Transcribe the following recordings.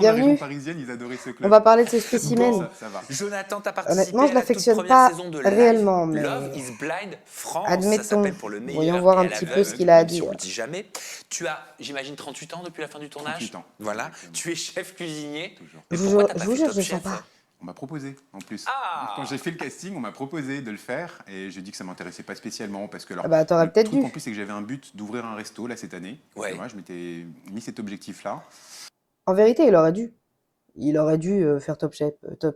dans la région bienvenue. parisienne, ils adoraient ce On va club. parler de ce Donc Bon, spécimen. ça va. Jonathan, t'as Honnêtement, participé je à la toute l'affectionne première pas saison de live réellement, Love mais is Blind France. Ça admettons. s'appelle Pour le Voyons meilleur voir et un à petit peu ce l'aveugle, qu'il a à même si on dire. le dit jamais. Tu as, j'imagine, 38 ans depuis la fin du 38 tournage. ans. Voilà. Exactement. Tu es chef cuisinier. Toujours. Mais Je vous pourquoi jure, t'as je pas vous fait jure, Top je le sens Chef? pas. On m'a proposé en plus. Quand Ah! j'ai fait le casting, on m'a proposé de le faire et j'ai dit que ça m'intéressait pas spécialement parce que Ah alors bah, t'aurais le peut-être truc dû. en plus c'est que j'avais un but d'ouvrir un resto là cette année. Tu Ouais. vois, je m'étais mis cet objectif-là. En vérité, il aurait dû. Il aurait dû faire Top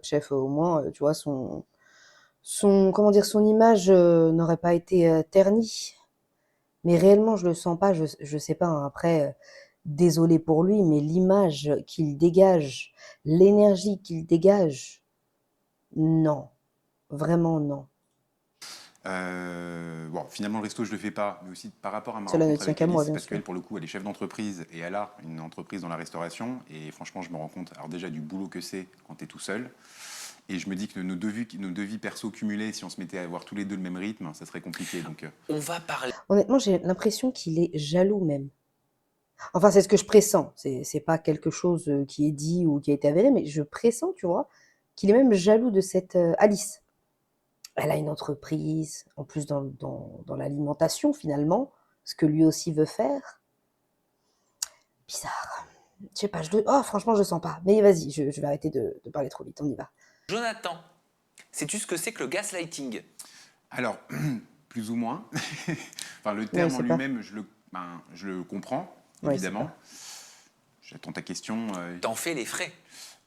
Chef au moins, tu vois, comment dire, son image n'aurait pas été ternie. Mais réellement, je le sens pas, je sais pas, hein. Après, désolé pour lui, mais l'image qu'il dégage, l'énergie qu'il dégage, non. Vraiment non. Bon, finalement le resto je le fais pas, mais aussi par rapport à ma Cela ne rencontre tient avec qu'à moi, Alice, bien parce qu'elle sûr. pour le coup elle est chef d'entreprise et elle a une entreprise dans la restauration et franchement je me rends compte alors déjà du boulot que c'est quand tu es tout seul. Et je me dis que nos deux vies perso cumulées, si on se mettait à avoir tous les deux le même rythme, ça serait compliqué. Donc, On va parler. Honnêtement, j'ai l'impression qu'il est jaloux même. Enfin, c'est ce que je pressens. C'est pas quelque chose qui est dit ou qui a été avéré, mais je pressens, tu vois, qu'il est même jaloux de cette Alice. Elle a une entreprise, en plus dans l'alimentation finalement, ce que lui aussi veut faire. Bizarre. Je sais pas, oh, franchement, je sens pas. Mais vas-y, je vais arrêter de parler trop vite, on y va. Jonathan, sais-tu ce que c'est que le gaslighting? alors, plus ou moins. Enfin, le Non, il terme en sait pas. lui-même, je le comprends, Non, il sait évidemment. pas. J'attends ta question. T'en fais les frais.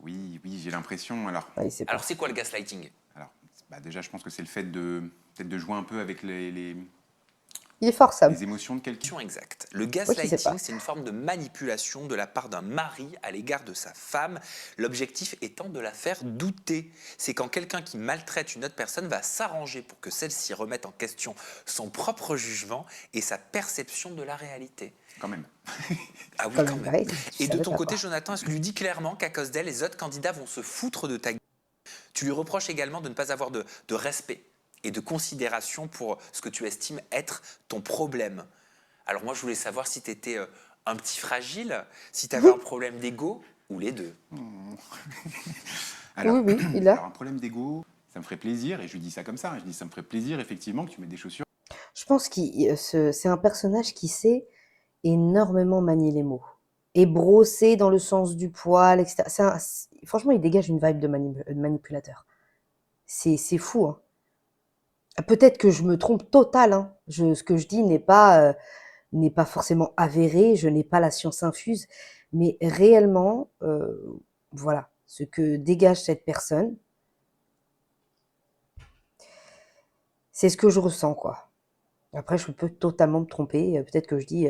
Oui, oui, j'ai l'impression. Non, il sait Alors pas. c'est quoi le gaslighting? Alors, bah, déjà, je pense que c'est le fait de peut-être de jouer un peu avec Il est fort, Sam. les émotions de quelqu'un. Exact. Le Oui, qu'il sait gaslighting, pas. c'est une forme de manipulation de la part d'un mari à l'égard de sa femme, l'objectif étant de la faire douter. C'est quand quelqu'un qui maltraite une autre personne va s'arranger pour que celle-ci remette en question son propre jugement et sa perception de la réalité. Quand même. Ah oui, Quand quand même, même. ouais, tu Et de savais ton pas, côté, quoi. Jonathan, est-ce que tu lui dis clairement qu'à cause d'elle, les autres candidats vont se foutre de ta gueule? Tu lui reproches également de ne pas avoir de respect et de considération pour ce que tu estimes être ton problème. Alors moi, je voulais savoir si tu étais un petit fragile, si tu avais un problème d'ego ou les deux. Alors, Oui, oui, il alors, a. un problème d'ego, ça me ferait plaisir, et je lui dis ça comme ça. Je dis ça me ferait plaisir, effectivement, que tu mettes des chaussures. Je pense que c'est un personnage qui sait énormément manier les mots. Et brosser dans le sens du poil, etc. Franchement, il dégage une vibe de manipulateur. C'est fou, hein. Peut-être que je me trompe total, hein. Ce que je dis n'est pas forcément avéré, je n'ai pas la science infuse, mais réellement, voilà, ce que dégage cette personne, c'est ce que je ressens, quoi. Après, je peux totalement me tromper. Peut-être que je dis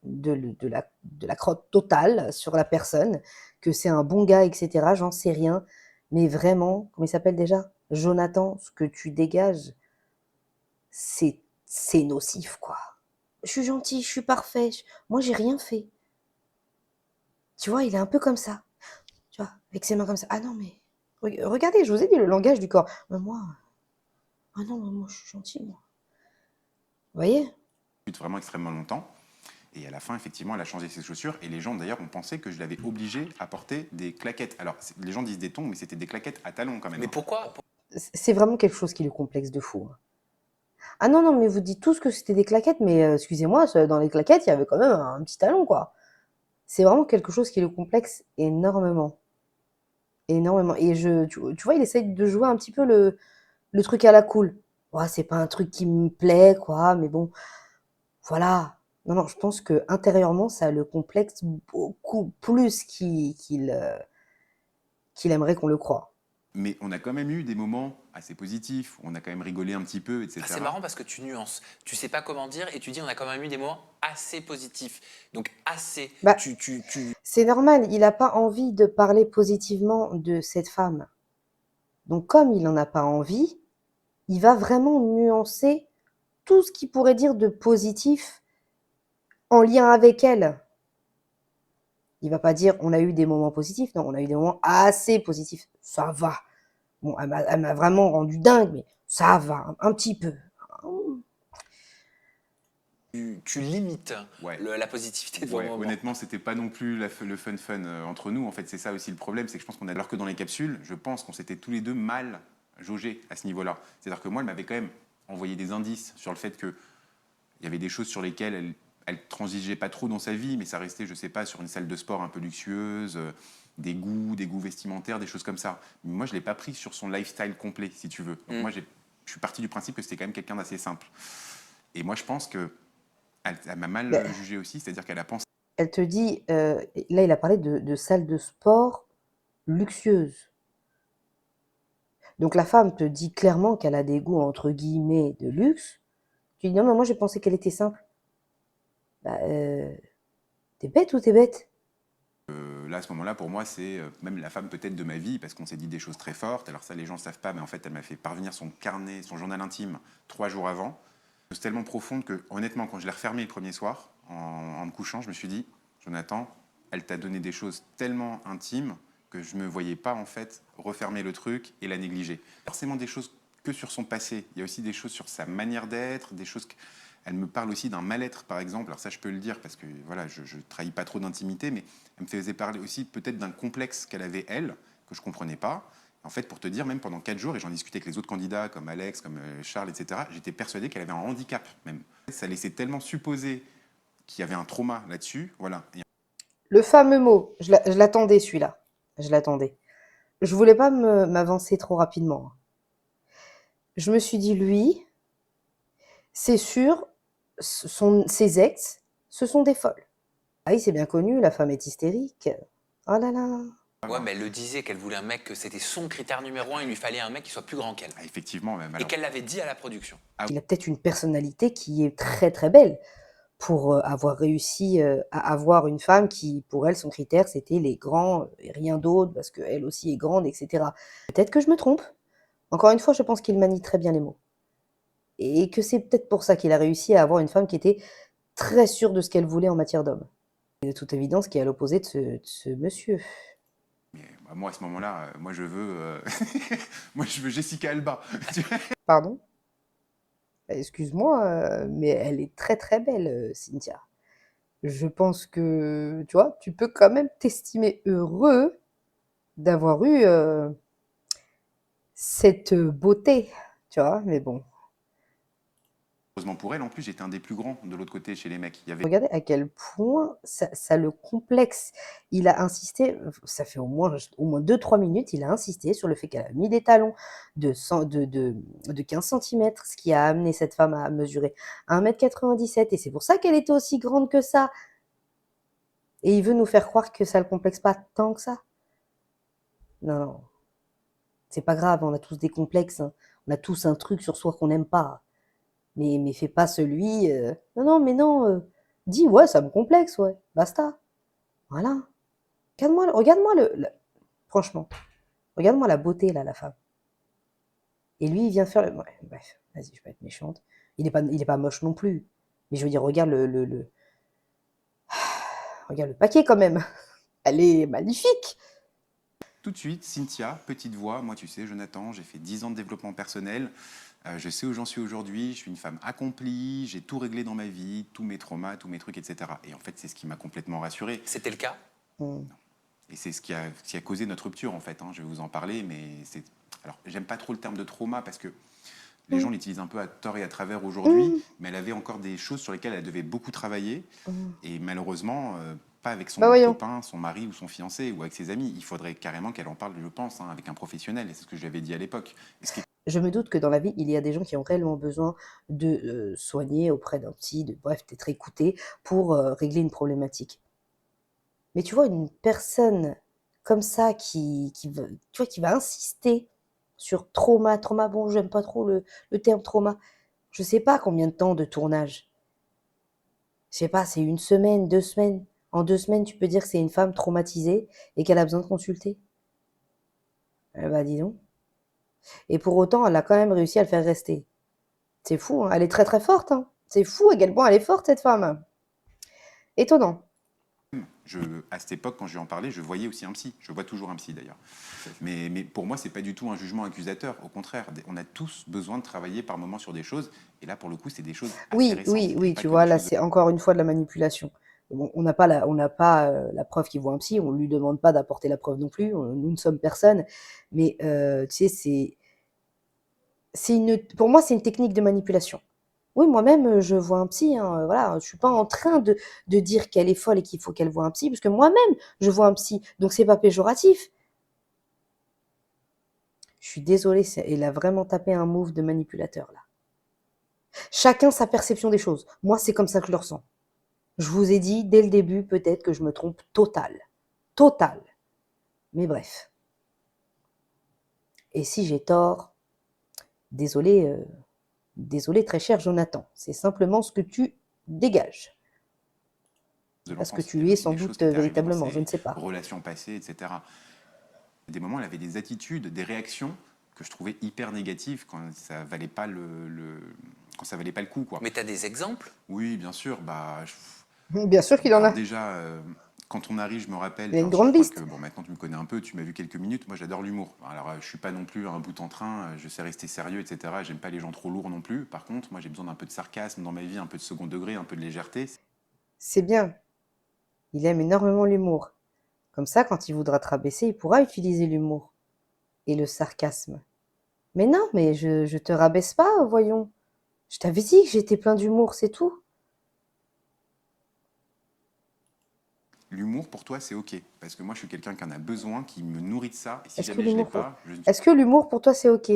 de la crotte totale sur la personne, que c'est un bon gars, etc. J'en sais rien. Mais vraiment, comment il s'appelle déjà? Jonathan, ce que tu dégages, c'est nocif, quoi. Je suis gentil, je suis parfait. Moi, j'ai rien fait. Tu vois, il est un peu comme ça. Tu vois, avec ses mains comme ça. Ah non, mais regardez, je vous ai dit le langage du corps. Mais moi, ah non, moi, je suis gentil, moi. Vous voyez? Vraiment extrêmement longtemps. Et à la fin, effectivement, elle a changé ses chaussures. Et les gens, d'ailleurs, ont pensé que je l'avais obligée à porter des claquettes. Alors, les gens disent des tongs, mais c'était des claquettes à talons quand même. Mais pourquoi? C'est vraiment quelque chose qui le complexe de fou, hein. Ah non, non, mais vous dites tous que c'était des claquettes, mais excusez-moi, dans les claquettes, il y avait quand même un petit talon, quoi. C'est vraiment quelque chose qui le complexe énormément. Énormément. Et tu vois, il essaye de jouer un petit peu le truc à la cool. Ouais, c'est pas un truc qui me plaît, quoi, mais bon, voilà. Non, non, je pense que intérieurement, ça le complexe beaucoup plus qu'il aimerait qu'on le croie. Mais on a quand même eu des moments assez positifs, où on a quand même rigolé un petit peu, etc. Ah, c'est marrant parce que tu nuances. Tu sais pas comment dire et tu dis on a quand même eu des moments assez positifs. Donc assez. Bah, c'est normal, il n'a pas envie de parler positivement de cette femme. Donc comme il n'en a pas envie, il va vraiment nuancer tout ce qu'il pourrait dire de positif en lien avec elle. Il va pas dire on a eu des moments positifs, non, on a eu des moments assez positifs. Ça va. Bon, elle m'a vraiment rendu dingue, mais ça va, un petit peu. tu limites Ouais. la positivité de vos Ouais, moments. honnêtement, c'était pas non plus le fun entre nous. En fait, c'est ça aussi le problème, c'est que je pense qu'on a, alors que dans les capsules, je pense qu'on s'était tous les deux mal jaugés à ce niveau-là. C'est-à-dire que moi, elle m'avait quand même envoyé des indices sur le fait que il y avait des choses sur lesquelles elle transigeait pas trop dans sa vie, mais ça restait, je sais pas, sur une salle de sport un peu luxueuse, des goûts vestimentaires, des choses comme ça. Mais moi, je l'ai pas pris sur son lifestyle complet, si tu veux. Donc moi, je suis parti du principe que c'était quand même quelqu'un d'assez simple. Et moi, je pense que elle m'a mal Ben, jugé aussi, c'est-à-dire qu'elle a pensé. elle te dit, là, il a parlé de salle de sport luxueuse. Donc la femme te dit clairement qu'elle a des goûts entre guillemets de luxe. Tu dis non, mais moi j'ai pensé qu'elle était simple. Bah, t'es bête ou t'es bête? Là, à ce moment-là, pour moi, c'est même la femme peut-être de ma vie, parce qu'on s'est dit des choses très fortes. Alors ça, les gens ne savent pas, mais en fait, elle m'a fait parvenir son carnet, son journal intime 3 jours avant. C'est tellement profonde que, honnêtement, quand je l'ai refermé le premier soir, en me couchant, je me suis dit, Jonathan, elle t'a donné des choses tellement intimes que je ne me voyais pas, en fait, refermer le truc et la négliger. Forcément des choses que sur son passé. Il y a aussi des choses sur sa manière d'être, des choses... Elle me parle aussi d'un mal-être, par exemple. Alors ça, je peux le dire parce que voilà, je trahis pas trop d'intimité, mais elle me faisait parler aussi peut-être d'un complexe qu'elle avait, elle, que je comprenais pas. En fait, pour te dire, même pendant 4 jours, et j'en discutais avec les autres candidats, comme Alex, comme Charles, etc., j'étais persuadé qu'elle avait un handicap, même. Ça laissait tellement supposer qu'il y avait un trauma là-dessus, voilà. Et Le fameux mot, je l'attendais celui-là. Je l'attendais. Je voulais pas m'avancer trop rapidement. Je me suis dit, lui, c'est sûr, ses ex, ce sont des folles. Ah oui, c'est bien connu, la femme est hystérique. Oh là là. Ouais, mais elle le disait qu'elle voulait un mec, que c'était son critère numéro un, il lui fallait un mec qui soit plus grand qu'elle. ah, effectivement, même Et alors, qu'elle l'avait dit à la production. Il a peut-être une personnalité qui est très très belle pour avoir réussi à avoir une femme qui, pour elle, son critère, c'était les grands et rien d'autre, parce qu'elle aussi est grande, etc. Peut-être que je me trompe. Encore une fois, je pense qu'il manie très bien les mots. Et que c'est peut-être pour ça qu'il a réussi à avoir une femme qui était très sûre de ce qu'elle voulait en matière d'homme. Et de toute évidence, qui est à l'opposé de ce monsieur. moi, à ce moment-là, moi, je veux, moi, je veux Jessica Alba. Pardon? Excuse-moi, mais elle est très très belle, Cynthia. Je pense que, tu vois, tu peux quand même t'estimer heureux d'avoir eu cette beauté, tu vois, mais bon. Heureusement pour elle, en plus, j'étais un des plus grands de l'autre côté chez les mecs. Il y avait Regardez à quel point ça le complexe. Il a insisté, ça fait au moins 2-3 minutes, il a insisté sur le fait qu'elle a mis des talons de 15 centimètres, ce qui a amené cette femme à mesurer 1,97 m. Et c'est pour ça qu'elle était aussi grande que ça. Et il veut nous faire croire que ça le complexe pas tant que ça. Non, non. C'est pas grave, on a tous des complexes, hein. On a tous un truc sur soi qu'on n'aime pas. Mais fais pas celui. Non, non, mais non. Dis, ouais, ça me complexe, ouais. Basta. Voilà. Regarde-moi franchement, regarde-moi la beauté, là, la femme. Et lui, il vient faire le. Ouais, bref, vas-y, je vais pas être méchante. Il est pas moche non plus. Mais je veux dire, regarde le paquet quand même. Elle est magnifique. tout de suite, Cynthia, petite voix, moi tu sais, Jonathan, j'ai fait 10 ans de développement personnel, je sais où j'en suis aujourd'hui, je suis une femme accomplie, j'ai tout réglé dans ma vie, tous mes traumas, tous mes trucs, etc. Et en fait, c'est ce qui m'a complètement rassuré. C'était le cas? Et c'est ce qui a causé notre rupture, en fait, hein. Je vais vous en parler, mais c'est... Alors, j'aime pas trop le terme de trauma parce que les gens l'utilisent un peu à tort et à travers aujourd'hui, mais elle avait encore des choses sur lesquelles elle devait beaucoup travailler. Et malheureusement, pas avec Bah son voyons. copain, son mari ou son fiancé ou avec ses amis. Il faudrait carrément qu'elle en parle, je pense, hein, avec un professionnel. Et c'est ce que je lui avais dit à l'époque. Et ce qui est Je me doute que dans la vie, il y a des gens qui ont réellement besoin de soigner auprès d'un psy, bref, d'être écoutés pour régler une problématique. Mais tu vois, une personne comme ça qui va insister sur trauma, bon, j'aime pas trop le terme trauma. Je sais pas combien de temps de tournage. Je sais pas, c'est 1 semaine, 2 semaines. En 2 semaines, tu peux dire que c'est une femme traumatisée et qu'elle a besoin de consulter. Eh bah, dis donc. Et pour autant, elle a quand même réussi à le faire rester. C'est fou, hein. Elle est très très forte, hein. C'est fou à quel point elle est forte, cette femme. Étonnant. À cette époque, quand je lui en parlais, je voyais aussi un psy. Je vois toujours un psy d'ailleurs. Mais pour moi, c'est pas du tout un jugement accusateur. Au contraire, on a tous besoin de travailler par moments sur des choses. Et là, pour le coup, c'est des choses assez Oui, récentes oui, et oui, pas tu que des vois, là, choses de... c'est encore une fois de la manipulation. Bon, on n'a pas la preuve qu'il voit un psy, on ne lui demande pas d'apporter la preuve non plus, nous ne sommes personne, mais tu sais, pour moi, c'est une technique de manipulation. Oui, moi-même, je vois un psy, hein, voilà, je suis pas en train de dire qu'elle est folle et qu'il faut qu'elle voie un psy, parce que moi-même, je vois un psy, donc c'est pas péjoratif. Je suis désolée, il a vraiment tapé un move de manipulateur, là. Chacun sa perception des choses. Moi, c'est comme ça que je le ressens. Je vous ai dit dès le début, peut-être que je me trompe total. Total. Mais bref. Et si j'ai tort, désolé, désolé très cher Jonathan. C'est simplement ce que tu dégages. de Parce que l'enfance. Il y tu avait es aussi sans des choses doute qui étaient arrivées dans véritablement, je ses ne sais pas. relations passées, etc. Des moments, elle avait des attitudes, des réactions que je trouvais hyper négatives quand ça valait pas quand ça valait pas le coup, quoi. Mais tu as des exemples? Oui, bien sûr. Bien sûr qu'il en Alors a. déjà, quand on arrive, je me rappelle, Il y a une je grande crois que liste. bon, maintenant tu me connais un peu, tu m'as vu quelques minutes. Moi, j'adore l'humour. Alors, je suis pas non plus un bout en train. Je sais rester sérieux, etc. J'aime pas les gens trop lourds non plus. Par contre, moi, j'ai besoin d'un peu de sarcasme dans ma vie, un peu de second degré, un peu de légèreté. C'est bien. Il aime énormément l'humour. Comme ça, quand il voudra te rabaisser, il pourra utiliser l'humour et le sarcasme. Mais non, mais je te rabaisse pas, voyons. Je t'avais dit que j'étais plein d'humour, c'est tout. L'humour, pour toi, c'est OK. Parce que moi, je suis quelqu'un qui en a besoin, qui me nourrit de ça. Et si Est-ce que jamais je l'ai l'humour pour... pas, je ne Est-ce que l'humour pour toi, c'est OK?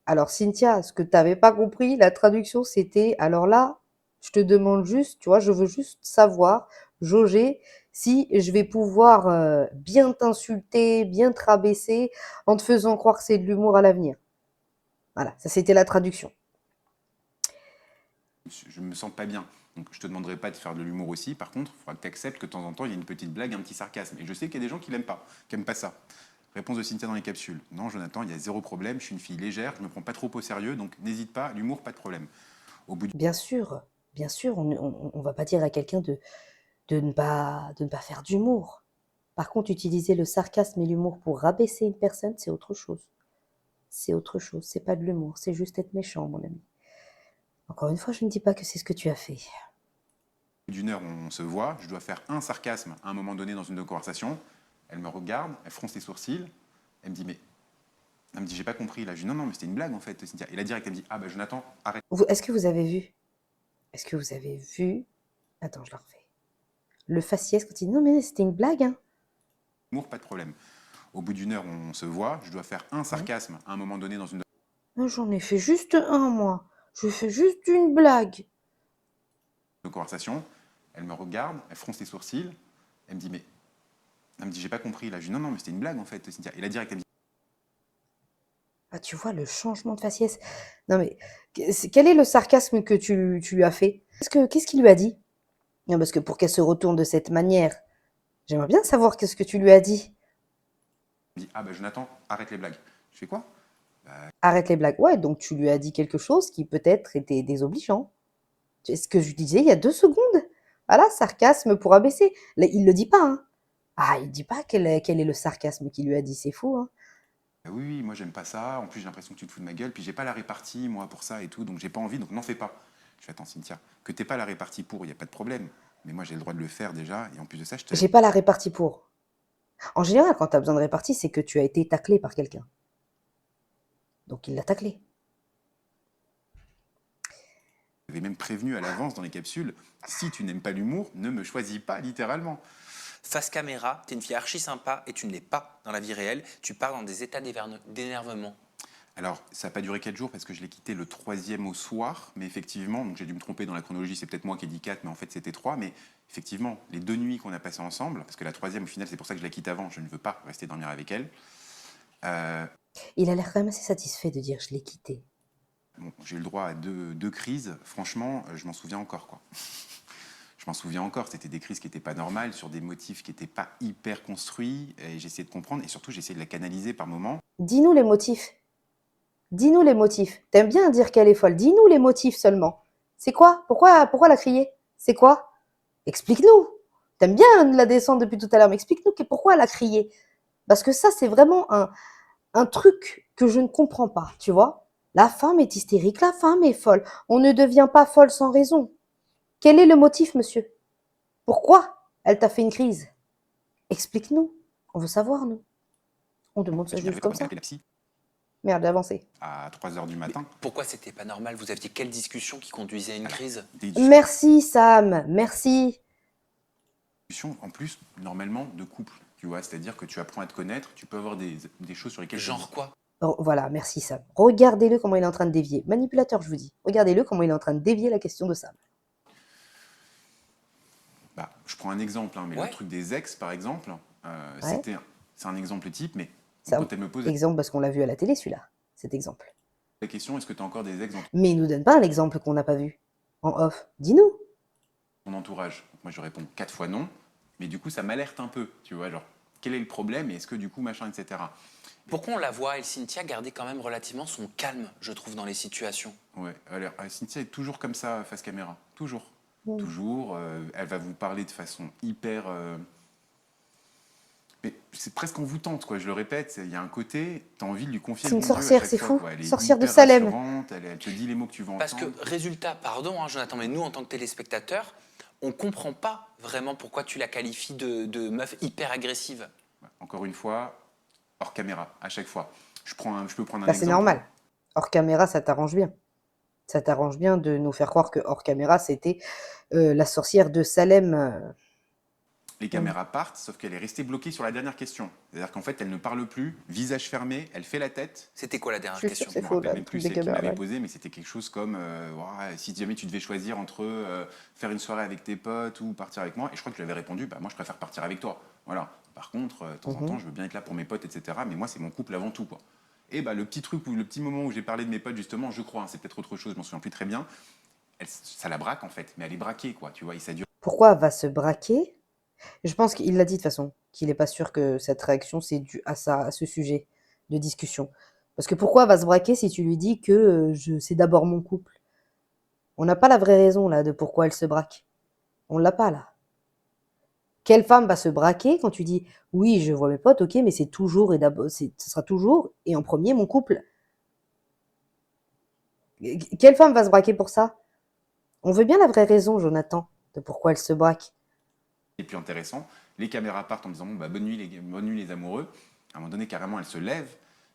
Alors, Cynthia, ce que tu n'avais pas compris, la traduction, c'était, alors là, je te demande juste, tu vois, je veux juste savoir, jauger, si je vais pouvoir bien t'insulter, bien te rabaisser, en te faisant croire que c'est de l'humour à l'avenir. Voilà, ça c'était la traduction. je me sens pas bien. Donc, je te demanderai pas de faire de l'humour aussi. Par contre, il faudra que tu acceptes que de temps en temps, il y a une petite blague, un petit sarcasme. Et je sais qu'il y a des gens qui l'aiment pas, qui aiment pas ça. Réponse de Cynthia dans les capsules. Non, Jonathan, il y a zéro problème. Je suis une fille légère, je me prends pas trop au sérieux, donc n'hésite pas. L'humour, pas de problème. Au bout Bien sûr, on va pas dire à quelqu'un de ne pas faire d'humour. Par contre, utiliser le sarcasme et l'humour pour rabaisser une personne, c'est autre chose. C'est autre chose, c'est pas de l'humour, c'est juste être méchant, mon ami. Encore une fois, je ne dis pas que c'est ce que tu as fait. d'une heure, on se voit. Je dois faire un sarcasme à un moment donné dans une conversation. Elle me regarde, elle fronce les sourcils. Elle me dit, mais. Elle me dit, j'ai pas compris. Là, je dis, non, non, mais c'était une blague en fait, Cynthia. Et là, direct, elle me dit, ah bah Jonathan, arrête. Est-ce que vous avez vu? Est-ce que vous avez vu? Attends, je le refais. Le faciès quand il dit non mais c'était une blague, hein. L'humour, pas de problème. Au bout d'une heure, on se voit. Je dois faire un Ouais. sarcasme à un moment donné dans une J'en ai fait juste un, moi. Je fais juste une blague. conversation. Elle me regarde, elle fronce les sourcils. Elle me dit, mais. Elle me dit, j'ai pas compris. Là, je dis, non, non, mais c'était une blague en fait, Cynthia. Et là, direct, elle me dit, Ah, tu vois le changement de faciès. Non mais quel est le sarcasme que tu lui as fait? Qu'est-ce qu'il lui a dit? Non, parce que pour qu'elle se retourne de cette manière, j'aimerais bien savoir qu'est-ce que tu lui as dit. ah bah Jonathan, arrête les blagues. Je fais quoi? Arrête les blagues. Ouais, donc tu lui as dit quelque chose qui peut-être était désobligeant. C'est ce que je disais il y a 2 secondes. Voilà, sarcasme pour abaisser. Là, il le dit pas, hein. Ah, il dit pas quel est le sarcasme qu'il lui a dit, c'est fou, hein. Ah oui, oui, moi j'aime pas ça. En plus, j'ai l'impression que tu te fous de ma gueule. Puis j'ai pas la répartie, moi, pour ça et tout. Donc j'ai pas envie, donc n'en fais pas. Je fais attends, Cynthia, que t'aies pas la répartie pour, il n'y a pas de problème. Mais moi j'ai le droit de le faire déjà. Et en plus de ça, je te. J'ai pas la répartie pour. En général, quand tu as besoin de répartie, c'est que tu as été taclé par quelqu'un. Donc il l'a taclé. J'avais même prévenu à l'avance dans les capsules, si tu n'aimes pas l'humour, ne me choisis pas littéralement. Face caméra, t'es une fille archi sympa et tu ne l'es pas dans la vie réelle. Tu pars dans des états d'énervement. Alors, ça n'a pas duré 4 jours parce que je l'ai quitté le 3e au soir, mais effectivement, donc j'ai dû me tromper dans la chronologie, c'est peut-être moi qui ai dit 4, mais en fait c'était 3, mais effectivement, les 2 nuits qu'on a passées ensemble, parce que la 3e au final c'est pour ça que je la quitte avant, je ne veux pas rester dormir avec elle. Il a l'air quand même assez satisfait de dire je l'ai quitté. Bon, j'ai eu le droit à deux crises, franchement, je m'en souviens encore, quoi. Je m'en souviens encore, c'était des crises qui n'étaient pas normales, sur des motifs qui n'étaient pas hyper construits, et j'essayais de comprendre, et surtout j'essayais de la canaliser par moments. Dis-nous les motifs. Dis-nous les motifs. T'aimes bien dire qu'elle est folle. Dis-nous les motifs seulement. C'est quoi? Pourquoi la crier? C'est quoi? Explique-nous. T'aimes bien la descendre depuis tout à l'heure, mais explique-nous pourquoi elle a crié. Parce que ça, c'est vraiment un truc que je ne comprends pas, tu vois. La femme est hystérique, la femme est folle. On ne devient pas folle sans raison. Quel est le motif, monsieur? Pourquoi elle t'a fait une crise? Explique-nous. On veut savoir, nous. On demande ça Tu juste n'avais comme pas ça. appelé la psy Merde, j'ai avancé. à 3 heures du matin. Pourquoi c'était pas normal? Vous aviez quelle discussion qui conduisait à une crise? Des Merci, Sam. Merci. discussions, en plus, normalement, de couple. Tu vois, c'est-à-dire que tu apprends à te connaître, tu peux avoir des choses sur lesquelles... Genre quoi? Oh, voilà, merci, Sam. Regardez-le comment il est en train de dévier. Manipulateur, je vous dis. Regardez-le comment il est en train de dévier la question de Sam. Bah, je prends un exemple, hein, mais Ouais. le truc des ex, par exemple, Ouais. c'est un exemple type, mais Ça, quand elle me pose exemple parce qu'on l'a vu à la télé, celui-là. Cet exemple. la question, est-ce que tu as encore des ex dans Mais il nous donne pas un exemple qu'on n'a pas vu. En off. Dis-nous. ton entourage? Donc moi, je réponds 4 fois non, mais du coup, ça m'alerte un peu, tu vois, genre, quel est le problème et est-ce que du coup, machin, etc. Pourquoi on la voit, elle, Cynthia, garder quand même relativement son calme, je trouve, dans les situations? Ouais, alors, Cynthia est toujours comme ça face caméra, toujours. Mm. Toujours, elle va vous parler de façon hyper... mais c'est presque envoûtante, quoi, je le répète, il y a un côté, tu as envie de lui confier C'est le une bon Dieu à sorcière, chaque c'est fois, fou. quoi. Elle est Sorcière de hyper Salem. rassurante, elle te dit les mots que tu veux Parce que, entendre. résultat, pardon, hein, Jonathan, mais nous, en tant que téléspectateurs, on comprend pas vraiment pourquoi tu la qualifies de meuf hyper agressive. Encore une fois, hors caméra, à chaque fois. Je peux prendre un Bah, c'est exemple. normal. Hors caméra, ça t'arrange bien. Ça t'arrange bien de nous faire croire que hors caméra, c'était la sorcière de Salem. Les caméras partent, sauf qu'elle est restée bloquée sur la dernière question. C'est-à-dire qu'en fait, elle ne parle plus, visage fermé, elle fait la tête. C'était quoi la Je dernière suis sûre question? que c'est Je me faux, rappelle là, même le plus truc des celle qui caméras. m'avait Ouais. posé, mais c'était quelque chose comme ouais, si jamais tu devais choisir entre faire une soirée avec tes potes ou partir avec moi. Et je crois que je lui avais répondu, bah moi je préfère partir avec toi. Voilà. Par contre, de temps en temps, je veux bien être là pour mes potes, etc. Mais moi, c'est mon couple avant tout, quoi. Et bah le petit truc, le petit moment où j'ai parlé de mes potes, justement, je crois, hein, c'est peut-être autre chose, je m'en souviens plus très bien. Ça la braque en fait, mais elle est braquée, quoi. Tu vois, et ça dure. Pourquoi elle va se braquer? Je pense qu'il l'a dit de toute façon, qu'il n'est pas sûr que cette réaction, c'est dû à ça, à ce sujet de discussion. Parce que pourquoi elle va se braquer si tu lui dis que c'est d'abord mon couple? On n'a pas la vraie raison là de pourquoi elle se braque. On l'a pas là. Quelle femme va se braquer quand tu dis oui, je vois mes potes, ok, mais c'est toujours et d'abord, ce sera toujours et en premier mon couple. Quelle femme va se braquer pour ça? On veut bien la vraie raison, Jonathan, de pourquoi elle se braque. Et puis intéressant, les caméras partent en disant bon, bah, bonne nuit les amoureux. À un moment donné, carrément, elle se lève.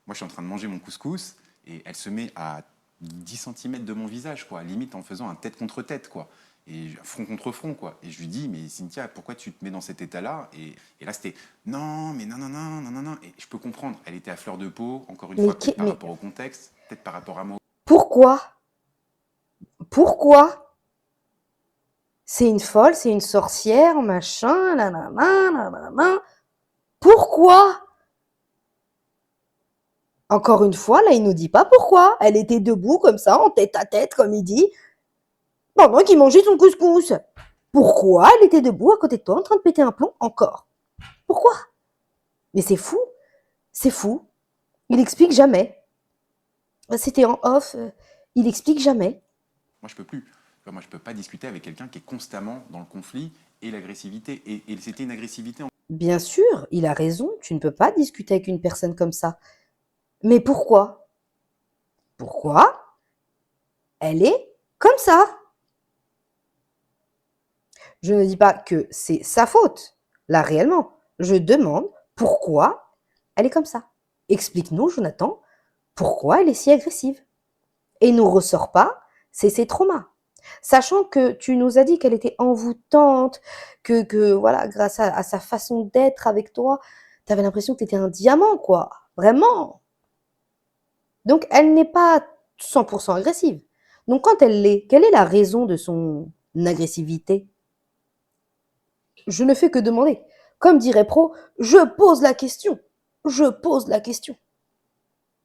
Moi, je suis en train de manger mon couscous et elle se met à 10 cm de mon visage, quoi, limite en faisant un tête contre tête, quoi, et front contre front, quoi. Et je lui dis mais Cynthia, pourquoi tu te mets dans cet état-là? Et là, c'était non, mais non, non, non, non, non, non. Et je peux comprendre, elle était à fleur de peau, encore une Mais, fois, peut-être par mais rapport au contexte, peut-être par rapport à moi. pourquoi? Pourquoi? C'est une folle, c'est une sorcière, machin, nanana, nanana. Pourquoi? Encore une fois, là, il nous dit pas pourquoi. Elle était debout comme ça, en tête à tête, comme il dit, pendant qu'il mangeait son couscous. Pourquoi elle était debout à côté de toi en train de péter un plomb encore? Pourquoi? Mais c'est fou. C'est fou. Il explique jamais. C'était en off. Il explique jamais. Moi, je peux plus. Moi, je peux pas discuter avec quelqu'un qui est constamment dans le conflit et l'agressivité. Et c'était une agressivité. Bien sûr, il a raison. Tu ne peux pas discuter avec une personne comme ça. Mais pourquoi? Pourquoi elle est comme ça? Je ne dis pas que c'est sa faute, là réellement. Je demande pourquoi elle est comme ça. Explique-nous, Jonathan, pourquoi elle est si agressive. Et nous ressort pas ses traumas. Sachant que tu nous as dit qu'elle était envoûtante, que voilà, grâce à sa façon d'être avec toi, tu avais l'impression que tu étais un diamant, quoi. Vraiment. Donc, elle n'est pas 100% agressive. Donc, quand elle l'est, quelle est la raison de son agressivité? Je ne fais que demander. Comme dirait Pro, je pose la question. Je pose la question.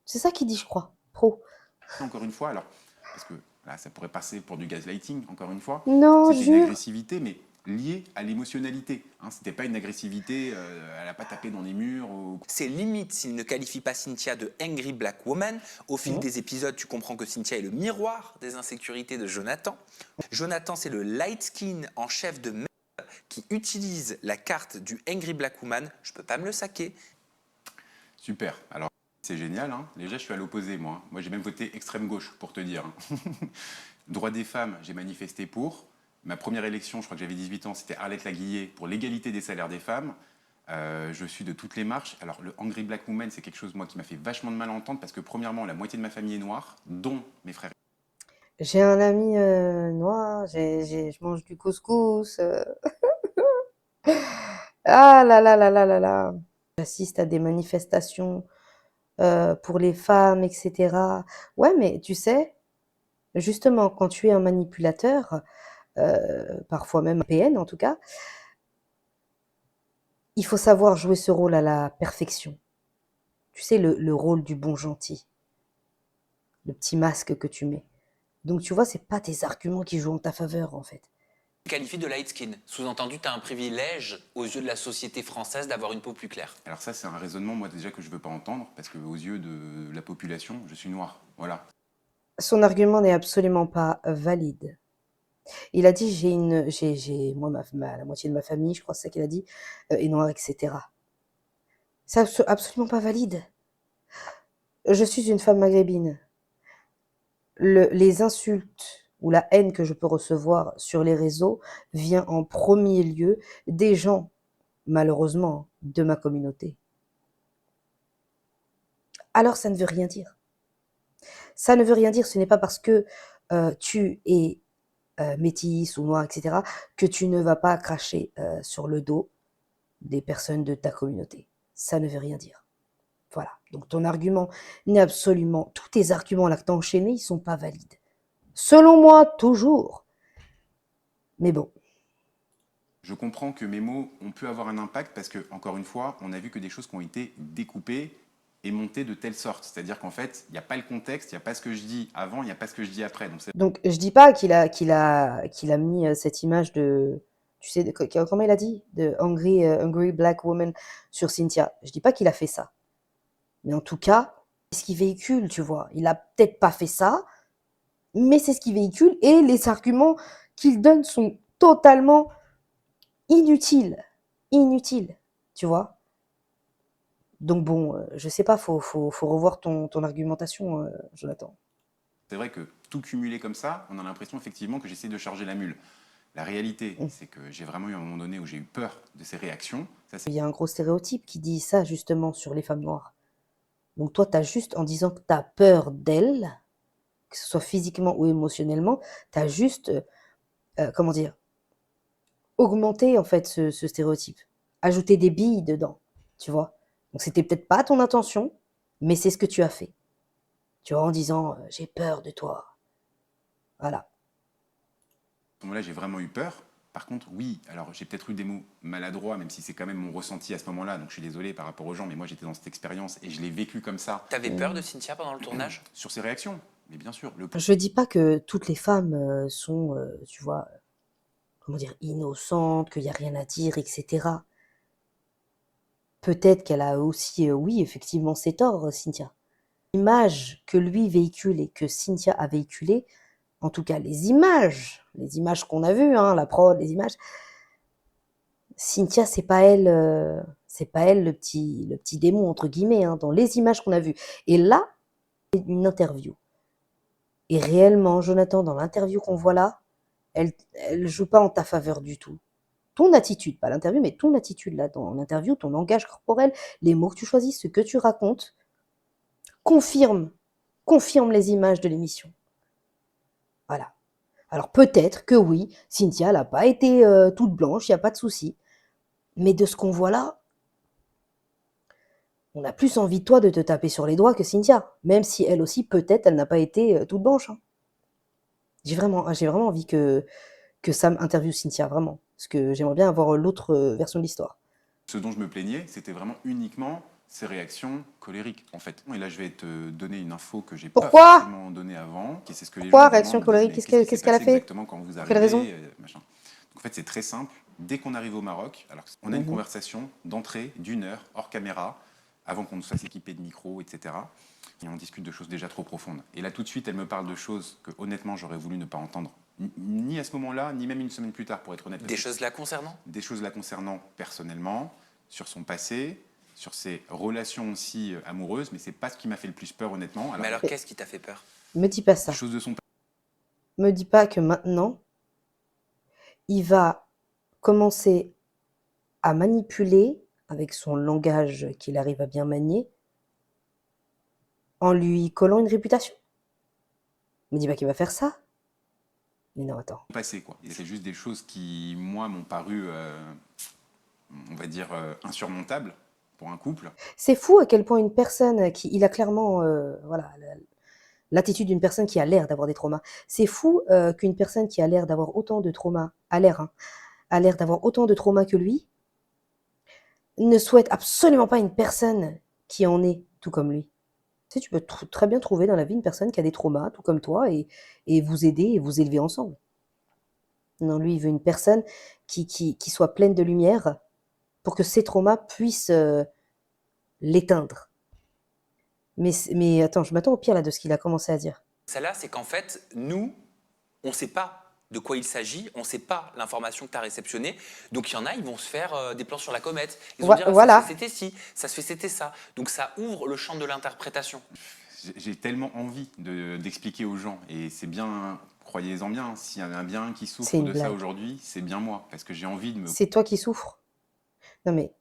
C'est ça qu'il dit, je crois, Pro. Encore une fois, alors, parce que là, ça pourrait passer pour du gaslighting, encore une fois, Non, c'était une jure. agressivité, mais liée à l'émotionnalité. Hein, c'était pas une agressivité, elle n'a pas tapé dans les murs. C'est limite s'il ne qualifie pas Cynthia de Angry Black Woman. Au fil Mmh. des épisodes, tu comprends que Cynthia est le miroir des insécurités de Jonathan. Jonathan, c'est le light skin en chef de merde qui utilise la carte du Angry Black Woman, je peux pas me le saquer. Super. Alors, c'est génial. Hein. Déjà, je suis à l'opposé, moi. Moi, j'ai même voté extrême gauche, pour te dire. Droit des femmes, j'ai manifesté pour. Ma première élection, je crois que j'avais 18 ans, c'était Arlette Laguillet pour l'égalité des salaires des femmes. Je suis de toutes les marches. Alors, le Angry Black Woman, c'est quelque chose, moi, qui m'a fait vachement de mal à entendre parce que, premièrement, la moitié de ma famille est noire, dont mes frères. J'ai un ami noir, je mange du couscous. Ah là là là là là là. J'assiste à des manifestations pour les femmes, etc. Ouais, mais tu sais, justement, quand tu es un manipulateur, parfois même un PN en tout cas, il faut savoir jouer ce rôle à la perfection. Tu sais, le rôle du bon gentil, le petit masque que tu mets. Donc tu vois, c'est pas tes arguments qui jouent en ta faveur en fait. Qualifie de light skin. Sous-entendu, tu as un privilège aux yeux de la société française d'avoir une peau plus claire. Alors ça, c'est un raisonnement, moi, déjà, que je veux pas entendre parce qu'aux yeux de la population, je suis noir. Voilà. Son argument n'est absolument pas valide. Il a dit moi la moitié de ma famille, je crois c'est ça qu'il a dit, est noire, etc. C'est absolument pas valide. Je suis une femme maghrébine. Les insultes ou la haine que je peux recevoir sur les réseaux vient en premier lieu des gens, malheureusement, de ma communauté. Alors ça ne veut rien dire. Ça ne veut rien dire, ce n'est pas parce que tu es métisse ou noire, etc., que tu ne vas pas cracher sur le dos des personnes de ta communauté. Ça ne veut rien dire. Voilà. Donc ton argument n'est absolument... Tous tes arguments là que tu as enchaînés, ils ne sont pas valides. Selon moi, toujours. Mais bon. Je comprends que mes mots ont pu avoir un impact parce que, encore une fois, on a vu que des choses qui ont été découpées et montées de telle sorte. C'est-à-dire qu'en fait, il n'y a pas le contexte, il n'y a pas ce que je dis avant, il n'y a pas ce que je dis après. Donc je dis pas qu'il a mis cette image de... Tu sais, comment il a dit? De Angry Black Woman sur Cynthia. Je dis pas qu'il a fait ça. Mais en tout cas, c'est ce qu'il véhicule, tu vois. Il a peut-être pas fait ça, mais c'est ce qu'il véhicule et les arguments qu'il donne sont totalement inutiles. Inutiles, tu vois. Donc bon, je sais pas, faut revoir ton argumentation, Jonathan. C'est vrai que tout cumulé comme ça, on a l'impression effectivement que j'essaie de charger la mule. La réalité, c'est que j'ai vraiment eu un moment donné où j'ai eu peur de ces réactions. Il y a un gros stéréotype qui dit ça justement sur les femmes noires. Donc toi, tu as juste, en disant que tu as peur d'elles, que ce soit physiquement ou émotionnellement, tu as juste, comment dire, augmenté en fait ce stéréotype. Ajouter des billes dedans, tu vois. Donc c'était peut-être pas ton intention, mais c'est ce que tu as fait. Tu vois, en disant, j'ai peur de toi. Voilà. À ce moment-là, j'ai vraiment eu peur. Par contre, oui, alors j'ai peut-être eu des mots maladroits, même si c'est quand même mon ressenti à ce moment-là, donc je suis désolé par rapport aux gens, mais moi j'étais dans cette expérience et je l'ai vécu comme ça. T'avais peur de Cynthia pendant le tournage? Sur ces réactions, mais bien sûr. Je dis pas que toutes les femmes sont, tu vois, comment dire, innocentes, qu'il n'y a rien à dire, etc. Peut-être qu'elle a aussi, oui, effectivement, ses torts, Cynthia. L'image que lui véhicule et que Cynthia a véhiculée, en tout cas les images qu'on a vues, hein, la prod, les images, Cynthia, c'est pas elle le petit démon, entre guillemets, hein, dans les images qu'on a vues. Et là, c'est une interview. Et réellement, Jonathan, dans l'interview qu'on voit là, elle joue pas en ta faveur du tout. Ton attitude, pas l'interview, mais ton attitude là, dans l'interview, ton langage corporel, les mots que tu choisis, ce que tu racontes, confirme les images de l'émission. Voilà. Alors peut-être que oui, Cynthia n'a pas été toute blanche, il n'y a pas de souci. Mais de ce qu'on voit là, on a plus envie de toi de te taper sur les doigts que Cynthia. Même si elle aussi, peut-être, elle n'a pas été toute blanche. Hein. J'ai vraiment envie que Sam interviewe Cynthia, vraiment. Parce que j'aimerais bien avoir l'autre version de l'histoire. Ce dont je me plaignais, c'était vraiment uniquement ces réactions colériques, en fait. Et là, je vais te donner une info que j'ai pas forcément donnée avant. C'est ce que Pourquoi les gens réaction colérique? Qu'est-ce qu'elle a fait? Exactement quand vous arrivez. Quelle raison? Machin. Donc, en fait, c'est très simple. Dès qu'on arrive au Maroc, alors on a une conversation d'entrée d'1 heure hors caméra, avant qu'on nous fasse équiper de micros, etc. Et on discute de choses déjà trop profondes. Et là, tout de suite, elle me parle de choses que, honnêtement, j'aurais voulu ne pas entendre. Ni à ce moment-là, ni même une semaine plus tard, pour être honnête. Des choses là concernant? Des choses la concernant personnellement, sur son passé, sur ses relations aussi amoureuses, mais c'est pas ce qui m'a fait le plus peur, honnêtement. Mais alors, qu'est-ce qui t'a fait peur? Me dis pas des ça. choses de son Me dis pas que maintenant, il va commencer à manipuler avec son langage qu'il arrive à bien manier en lui collant une réputation. Me dis pas qu'il va faire ça. Mais non, attends. passé, quoi. C'est juste des choses qui, moi, m'ont paru, on va dire, insurmontables pour un couple. C'est fou à quel point une personne qui, il a clairement, voilà, l'attitude d'une personne qui a l'air d'avoir des traumas. C'est fou qu'une personne qui a l'air d'avoir autant de traumas, a l'air d'avoir autant de traumas que lui, ne souhaite absolument pas une personne qui en est tout comme lui. Tu sais, tu peux très bien trouver dans la vie une personne qui a des traumas, tout comme toi, et vous aider et vous élever ensemble. Non, lui, il veut une personne qui soit pleine de lumière pour que ses traumas puissent l'éteindre. Mais attends, je m'attends au pire là de ce qu'il a commencé à dire. Celle-là, c'est qu'en fait, nous, on ne sait pas de quoi il s'agit, on ne sait pas l'information que tu as réceptionnée. Donc il y en a, ils vont se faire des plans sur la comète. Ils vont dire, ah, Voilà. ça se fait c'était ci, ça se fait c'était ça. Donc ça ouvre le champ de l'interprétation. J'ai tellement envie d'expliquer aux gens, et c'est bien, croyez-en bien, hein, s'il y en a bien un qui C'est souffre une de ça blague. aujourd'hui, c'est bien moi, parce que j'ai envie de me... C'est toi qui souffres. Non mais.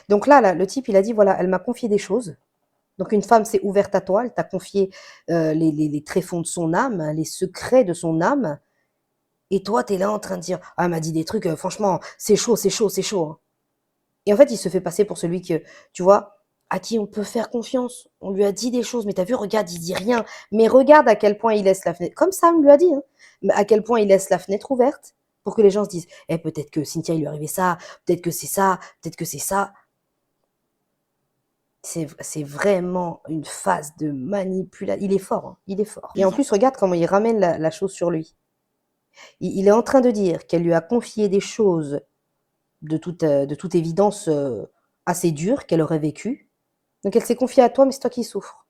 Donc là, le type, il a dit, voilà, elle m'a confié des choses. Donc une femme s'est ouverte à toi, elle t'a confié les tréfonds de son âme, hein, les secrets de son âme. Et toi, t'es là en train de dire, ah, elle m'a dit des trucs, franchement, c'est chaud, c'est chaud, c'est chaud, hein. Et en fait, il se fait passer pour celui que, tu vois, à qui on peut faire confiance. On lui a dit des choses, mais t'as vu, regarde, il dit rien. Mais regarde à quel point il laisse la fenêtre, comme Sam lui a dit, hein, mais à quel point il laisse la fenêtre ouverte pour que les gens se disent, eh, peut-être que Cynthia, il lui est arrivé ça, peut-être que c'est ça, peut-être que c'est ça. C'est vraiment une phase de manipulation. Il est fort, hein, il est fort. Et en plus, regarde comment il ramène la chose sur lui. Il est en train de dire qu'elle lui a confié des choses de toute évidence assez dures qu'elle aurait vécues. Donc elle s'est confiée à toi, mais c'est toi qui souffres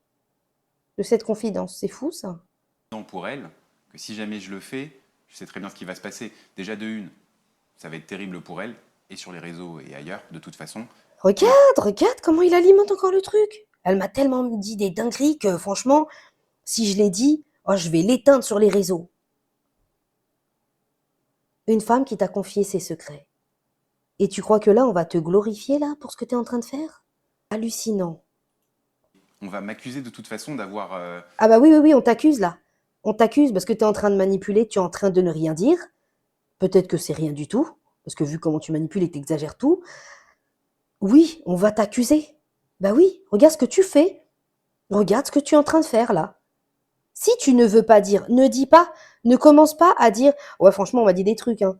de cette confidence. C'est fou ça. Pour elle, que si jamais je le fais, je sais très bien ce qui va se passer. Déjà de une, ça va être terrible pour elle, et sur les réseaux et ailleurs, de toute façon. Regarde comment il alimente encore le truc. Elle m'a tellement dit des dingueries que franchement, si je l'ai dit, oh, je vais l'éteindre sur les réseaux. Une femme qui t'a confié ses secrets. Et tu crois que là, on va te glorifier là pour ce que tu es en train de faire? Hallucinant. On va m'accuser de toute façon d'avoir... Ah bah oui, on t'accuse là. On t'accuse parce que tu es en train de manipuler, tu es en train de ne rien dire. Peut-être que c'est rien du tout, parce que vu comment tu manipules et t'exagères tout, oui, on va t'accuser. Bah oui, regarde ce que tu fais. Regarde ce que tu es en train de faire là. Si tu ne veux pas dire, ne dis pas, ne commence pas à dire, ouais franchement on m'a dit des trucs, hein.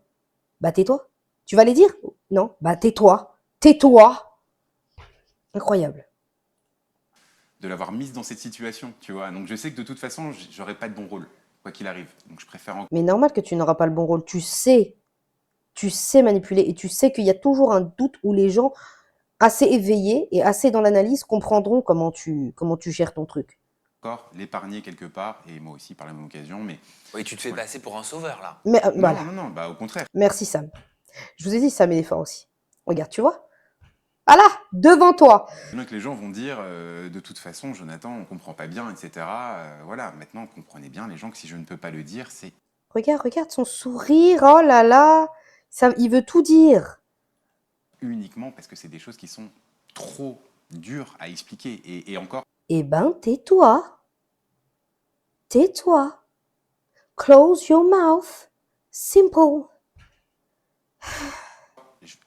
Bah tais-toi. Tu vas les dire? Non, bah tais-toi. Tais-toi. Incroyable. de l'avoir mise dans cette situation, tu vois. Donc je sais que de toute façon, j'aurai pas de bon rôle, quoi qu'il arrive. Donc je préfère encore... Mais normal que tu n'auras pas le bon rôle. Tu sais manipuler et tu sais qu'il y a toujours un doute où les gens assez éveillés et assez dans l'analyse comprendront comment tu gères ton truc. l'épargner quelque part, et moi aussi par la même occasion, mais... Oui, tu te fais Voilà. passer pour un sauveur là. Mais Non, voilà. non, bah au contraire. Merci Sam. Je vous ai dit Sam est fort aussi. Regarde, tu vois? Ah là, devant toi. Bien que les gens vont dire, de toute façon, Jonathan, on comprend pas bien, etc. Voilà, maintenant, comprenez bien, les gens, que si je ne peux pas le dire, c'est Regarde son sourire. Oh là là. Ça, il veut tout dire. uniquement parce que c'est des choses qui sont trop dures à expliquer. Et encore, Eh ben, tais-toi. Tais-toi. Close your mouth. Simple.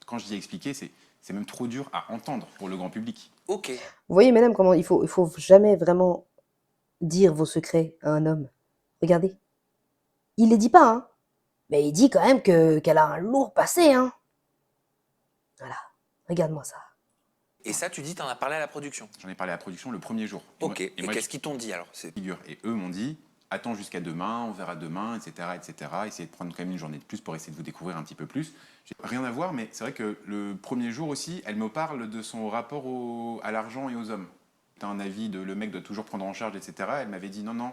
quand je dis expliquer, c'est même trop dur à entendre pour le grand public. Ok. Vous voyez, madame, comment il faut jamais vraiment dire vos secrets à un homme. Regardez. Il les dit pas, hein. Mais il dit quand même qu'elle a un lourd passé, hein. Voilà. Regarde-moi ça. Et ça, tu dis, t'en as parlé à la production. J'en ai parlé à la production le premier jour. Ok. Et moi, qu'est-ce qu'ils t'ont dit alors? figure. Et eux m'ont dit, attends jusqu'à demain, on verra demain, etc., etc. Essayez de prendre quand même une journée de plus pour essayer de vous découvrir un petit peu plus. J'ai rien à voir, mais c'est vrai que le premier jour aussi, elle me parle de son rapport à l'argent et aux hommes. T'as un avis de le mec doit toujours prendre en charge, etc. Elle m'avait dit non,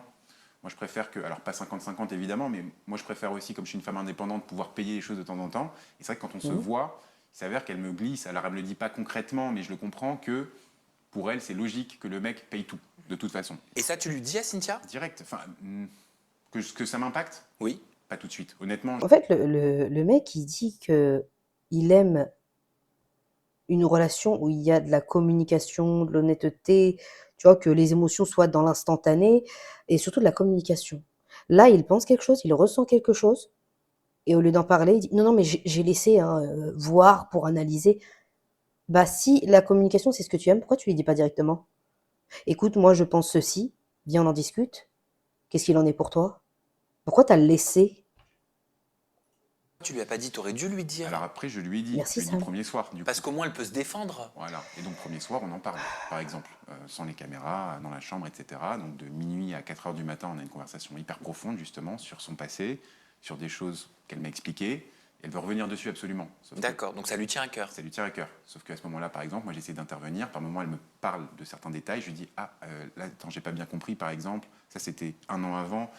Moi, je préfère que, alors pas 50-50 évidemment, mais moi, je préfère aussi, comme je suis une femme indépendante, pouvoir payer les choses de temps en temps. Et c'est vrai que quand on se Mhm. voit, il s'avère qu'elle me glisse. Alors, elle me le dit pas concrètement, mais je le comprends que pour elle, c'est logique que le mec paye tout, de toute façon. Et ça, tu lui dis à Cynthia? Direct. Enfin, que ça m'impacte? Oui. Pas tout de suite. Honnêtement, En fait, le mec, il dit que il aime une relation où il y a de la communication, de l'honnêteté, tu vois, que les émotions soient dans l'instantané et surtout de la communication. Là, il pense quelque chose, il ressent quelque chose et au lieu d'en parler, il dit non, non, mais j'ai laissé hein, voir pour analyser. Bah, si la communication, c'est ce que tu aimes, pourquoi tu lui dis pas directement? Écoute, moi, je pense ceci, viens, on en discute. Qu'est-ce qu'il en est pour toi? Pourquoi t'as laissé? Tu lui as pas dit, t'aurais dû lui dire. alors après, je lui ai dit. Merci, Je lui ai dit Sam. premier soir, du coup. Parce qu'au moins, elle peut se défendre. Voilà. Et donc, premier soir, on en parle, par exemple, sans les caméras, dans la chambre, etc. Donc, de minuit à 4 heures du matin, on a une conversation hyper profonde, justement, sur son passé, sur des choses qu'elle m'a expliquées. Elle veut revenir dessus absolument. Sauf que D'accord, donc ça lui tient à cœur. ça lui tient à cœur. Sauf qu'à ce moment-là, par exemple, moi, j'essaie d'intervenir. Par moment, elle me parle de certains détails. Je lui dis, ah, là, attends, j'ai pas bien compris, par exemple. Ça, c'était un an avant.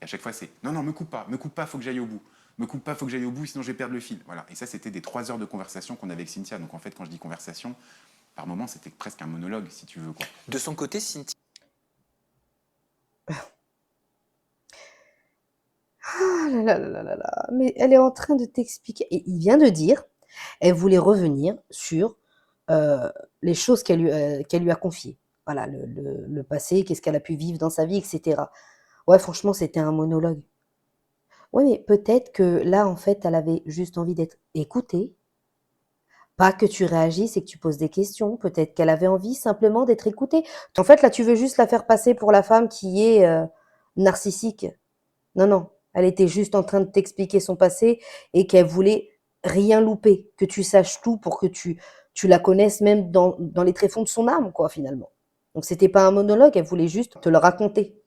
À chaque fois, c'est, non, non, me coupe pas, faut que j'aille au bout. Me coupe pas, faut que j'aille au bout, sinon je vais perdre le fil. Voilà. Et ça, c'était des 3 heures de conversation qu'on avait avec Cynthia. Donc, en fait, quand je dis conversation, par moment, c'était presque un monologue, si tu veux, quoi. De son côté, Cynthia, Ah là là là là là là, mais elle est en train de t'expliquer. Et il vient de dire, elle voulait revenir sur les choses qu'elle lui a confiées. Voilà, le passé, qu'est-ce qu'elle a pu vivre dans sa vie, etc. Ouais, franchement, c'était un monologue. Ouais, mais peut-être que là, en fait, elle avait juste envie d'être écoutée. Pas que tu réagisses et que tu poses des questions. Peut-être qu'elle avait envie simplement d'être écoutée. En fait, là, tu veux juste la faire passer pour la femme qui est narcissique. Non, non. Elle était juste en train de t'expliquer son passé et qu'elle voulait rien louper, que tu saches tout pour que tu la connaisses même dans les tréfonds de son âme, quoi, finalement. Donc, c'était pas un monologue, elle voulait juste te le raconter.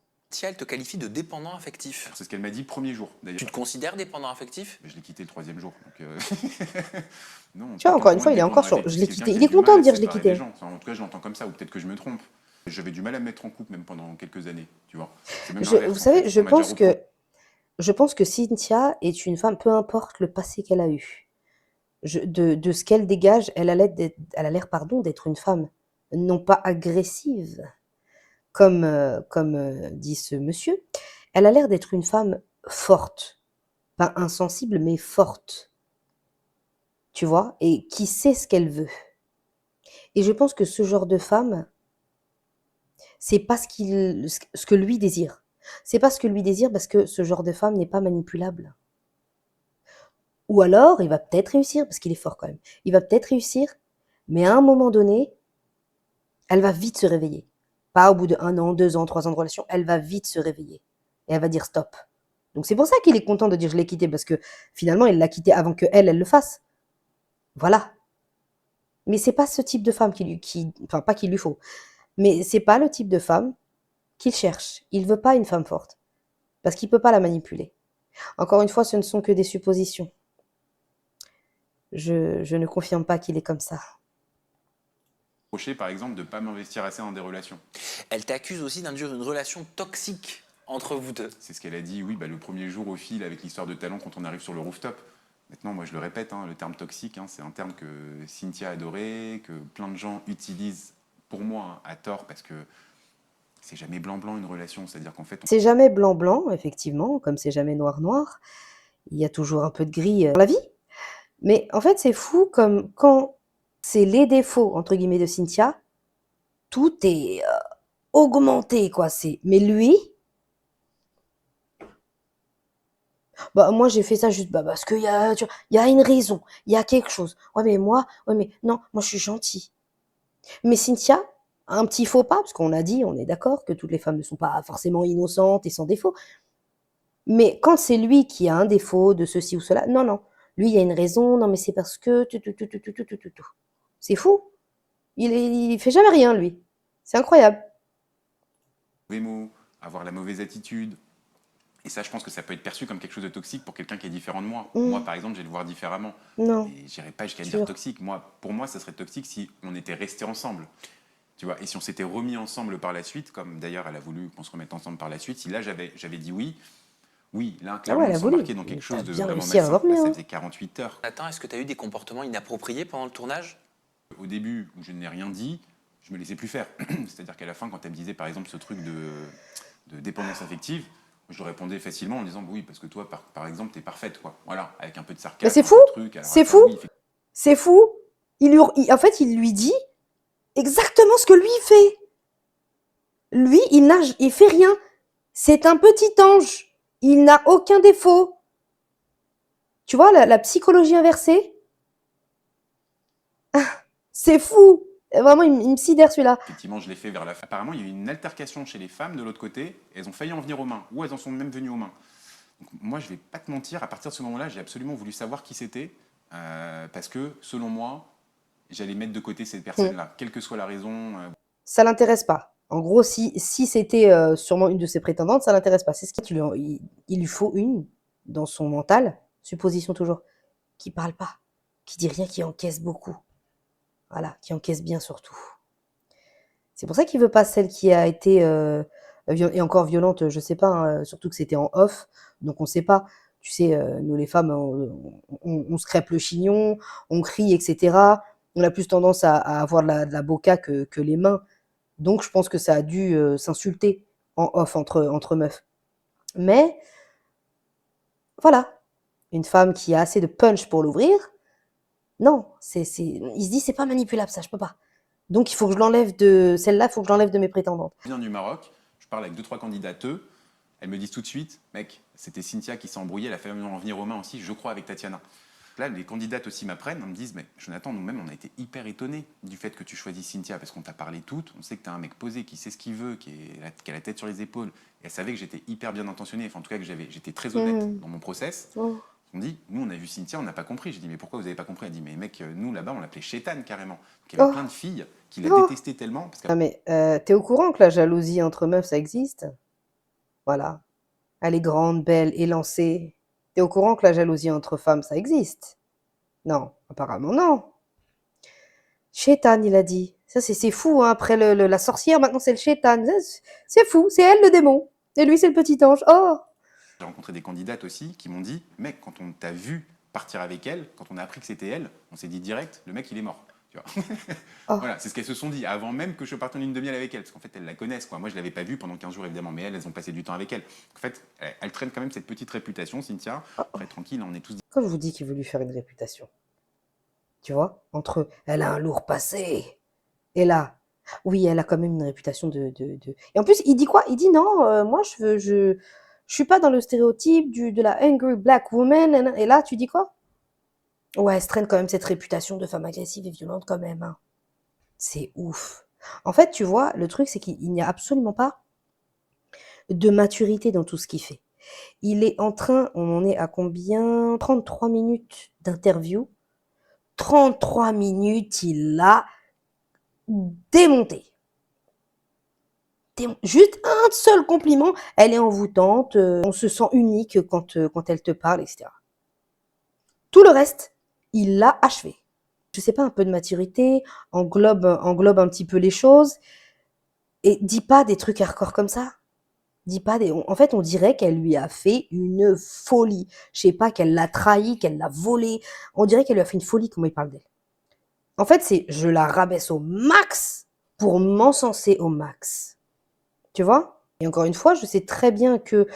elle te qualifie de dépendant affectif. C'est ce qu'elle m'a dit premier jour, d'ailleurs. Tu te considères dépendant affectif? Mais je l'ai quitté le 3e jour. Donc, non, Tu vois, pas encore une tant fois, il est dépendant encore sur affectif, je l'ai c'est quitté. quelqu'un Il qui est a du content mal de à dire je l'ai séparer les quitté. gens. Enfin, en tout cas, je l'entends comme ça, ou peut-être que je me trompe. J'avais du mal à me mettre en couple même pendant quelques années, tu vois. C'est même Vous l'inverse, en savez, fait. On m'a déjà reproché. je pense que Cynthia est une femme, peu importe le passé qu'elle a eu, de ce qu'elle dégage, elle a l'air, pardon, d'être une femme non pas agressive, comme dit ce monsieur. Elle a l'air d'être une femme forte, pas insensible, mais forte, tu vois, et qui sait ce qu'elle veut. Et je pense que ce genre de femme, c'est pas ce que lui désire. C'est pas ce que lui désire parce que ce genre de femme n'est pas manipulable. Ou alors, il va peut-être réussir, parce qu'il est fort quand même. Il va peut-être réussir, mais à un moment donné, elle va vite se réveiller. Pas au bout de 1 an, 2 ans, 3 ans de relation, elle va vite se réveiller. Et elle va dire stop. Donc c'est pour ça qu'il est content de dire je l'ai quitté, parce que finalement, il l'a quitté avant que elle le fasse. Voilà. Mais c'est pas ce type de femme enfin pas qu'il lui faut, mais c'est pas le type de femme qu'il cherche. Il veut pas une femme forte, parce qu'il peut pas la manipuler. Encore une fois, ce ne sont que des suppositions. Je ne confirme pas qu'il est comme ça. Par exemple, de ne pas m'investir assez dans des relations. Elle t'accuse aussi d'induire une relation toxique entre vous deux. C'est ce qu'elle a dit, oui, le premier jour au fil avec l'histoire de talent quand on arrive sur le rooftop. Maintenant, moi, je le répète, le terme toxique, c'est un terme que Cynthia a adoré, que plein de gens utilisent pour moi à tort, parce que c'est jamais blanc-blanc une relation. C'est-à-dire qu'en fait, C'est jamais blanc-blanc, effectivement, comme c'est jamais noir-noir. Il y a toujours un peu de gris dans la vie. Mais en fait, c'est fou comme quand c'est les défauts, entre guillemets, de Cynthia, tout est augmenté, quoi. Mais lui, bah, moi, j'ai fait ça juste parce qu'il y a une raison, il y a quelque chose. Ouais, mais non, moi, je suis gentil. Mais Cynthia, un petit faux pas, parce qu'on a dit, on est d'accord, que toutes les femmes ne sont pas forcément innocentes et sans défaut. Mais quand c'est lui qui a un défaut de ceci ou cela, non, non. Lui, il y a une raison, non, mais c'est parce que... C'est fou. Il fait jamais rien, lui. C'est incroyable. mauvais mots, avoir la mauvaise attitude. Et ça, je pense que ça peut être perçu comme quelque chose de toxique pour quelqu'un qui est différent de moi. Moi, par exemple, je vais le voir différemment. Non, Et j'irai pas jusqu'à dire sûr. toxique. Pour moi, ça serait toxique si on était restés ensemble. Tu vois, et si on s'était remis ensemble par la suite, comme d'ailleurs elle a voulu qu'on se remette ensemble par la suite, si là j'avais dit oui, oui, là Ah ouais, clairement elle on a voulu. s'embarquait dans Mais quelque t'as chose de bien vraiment réussi à malsain. Là, dormir, ça hein. faisait 48 heures. Nathan, est-ce que tu as eu des comportements inappropriés pendant le tournage? Au début, où je n'ai rien dit, je me laissais plus faire. C'est-à-dire qu'à la fin, quand elle me disait par exemple ce truc de dépendance affective, je répondais facilement en disant oui, parce que toi, par exemple, t'es parfaite, quoi. Voilà, avec un peu de Mais sarcasme, c'est un fou, peu de truc. Alors c'est après, fou, oui, c'est fou. En fait, il lui dit exactement ce que lui fait. Lui, il fait rien. C'est un petit ange. Il n'a aucun défaut. Tu vois, la psychologie inversée, c'est fou. Vraiment, il me sidère celui-là. effectivement, je l'ai fait vers la fin. Apparemment, il y a eu une altercation chez les femmes de l'autre côté. Elles ont failli en venir aux mains, ou elles en sont même venues aux mains. Donc, moi, je vais pas te mentir, à partir de ce moment-là, j'ai absolument voulu savoir qui c'était, parce que, selon moi, j'allais mettre de côté ces Hmm. personnes-là, quelle que soit la raison. Ça l'intéresse pas. En gros, si c'était sûrement une de ses prétendantes, ça l'intéresse pas. C'est ce il lui faut une dans son mental, supposition toujours, qui parle pas, qui dit rien, qui encaisse beaucoup. Voilà, qui encaisse bien surtout. C'est pour ça qu'il veut pas celle qui a été et encore violente, je sais pas, hein, surtout que c'était en off, donc on sait pas. Tu sais, nous les femmes, on se crêpe le chignon, on crie, etc. On a plus tendance à avoir de la boca que les mains. Donc je pense que ça a dû s'insulter en off entre meufs. Mais voilà, une femme qui a assez de punch pour l'ouvrir, non, il se dit c'est pas manipulable ça, je peux pas. Donc il faut que je l'enlève de celle-là, il faut que je l'enlève de mes prétendantes. Je viens du Maroc, je parle avec 2-3 candidates, elles me disent tout de suite, mec, c'était Cynthia qui s'est embrouillée, elle a fait en venir aux mains aussi, je crois, avec Tatiana. Là, les candidates aussi m'apprennent, me disent, mais Jonathan, nous-mêmes, on a été hyper étonnés du fait que tu choisis Cynthia, parce qu'on t'a parlé toutes, on sait que t'es un mec posé, qui sait ce qu'il veut, qui a la tête sur les épaules, et elle savait que j'étais hyper bien intentionné, enfin en tout cas que j'étais très honnête dans mon process. Oh. On dit, nous on a vu Cynthia, on n'a pas compris. J'ai dit, mais pourquoi vous n'avez pas compris? Elle dit, mais mec, nous là-bas on l'appelait Chétane carrément. Donc il y avait Oh. plein de filles qui la Oh. détestaient tellement, parce Non mais t'es au courant que la jalousie entre meufs ça existe? Voilà. Elle est grande, belle, élancée. T'es au courant que la jalousie entre femmes ça existe? Non, apparemment non. Chétan, il a dit. Ça c'est fou, hein. Après la sorcière, maintenant c'est le chétan. C'est fou, c'est elle le démon. Et lui c'est le petit ange. Oh. j'ai rencontré des candidates aussi qui m'ont dit, mec, quand on t'a vu partir avec elle, quand on a appris que c'était elle, on s'est dit direct, le mec il est mort. Tu vois. Oh. Voilà, c'est ce qu'elles se sont dit avant même que je parte en lune de miel avec elle, parce qu'en fait elles la connaissent, quoi. Moi je l'avais pas vue pendant 15 jours évidemment, mais elles ont passé du temps avec elle. En fait, elle traîne quand même cette petite réputation, Cynthia. Après tranquille, on est tous. Comme je vous dis qu'il veut lui faire une réputation. Tu vois? Entre eux. Elle a un lourd passé. Et là, oui, elle a quand même une réputation de... Et en plus, il dit quoi? Il dit non, moi je suis pas dans le stéréotype de la angry black woman. Et là, tu dis quoi? Ouais, elle se traîne quand même cette réputation de femme agressive et violente quand même, hein. C'est ouf. En fait, tu vois, le truc, c'est qu'il n'y a absolument pas de maturité dans tout ce qu'il fait. Il est en train, on en est à combien? 33 minutes d'interview. 33 minutes, il l'a démonté. Juste un seul compliment, elle est envoûtante, on se sent unique quand elle te parle, etc. Tout le reste, il l'a achevé. Je sais pas, un peu de maturité, englobe un petit peu les choses, et dis pas des trucs hardcore comme ça. Dis pas en fait, on dirait qu'elle lui a fait une folie. Je sais pas, qu'elle l'a trahi, qu'elle l'a volé. On dirait qu'elle lui a fait une folie, comment il parle d'elle. En fait, c'est je la rabaisse au max pour m'encenser au max. Tu vois? Et encore une fois, je sais très bien que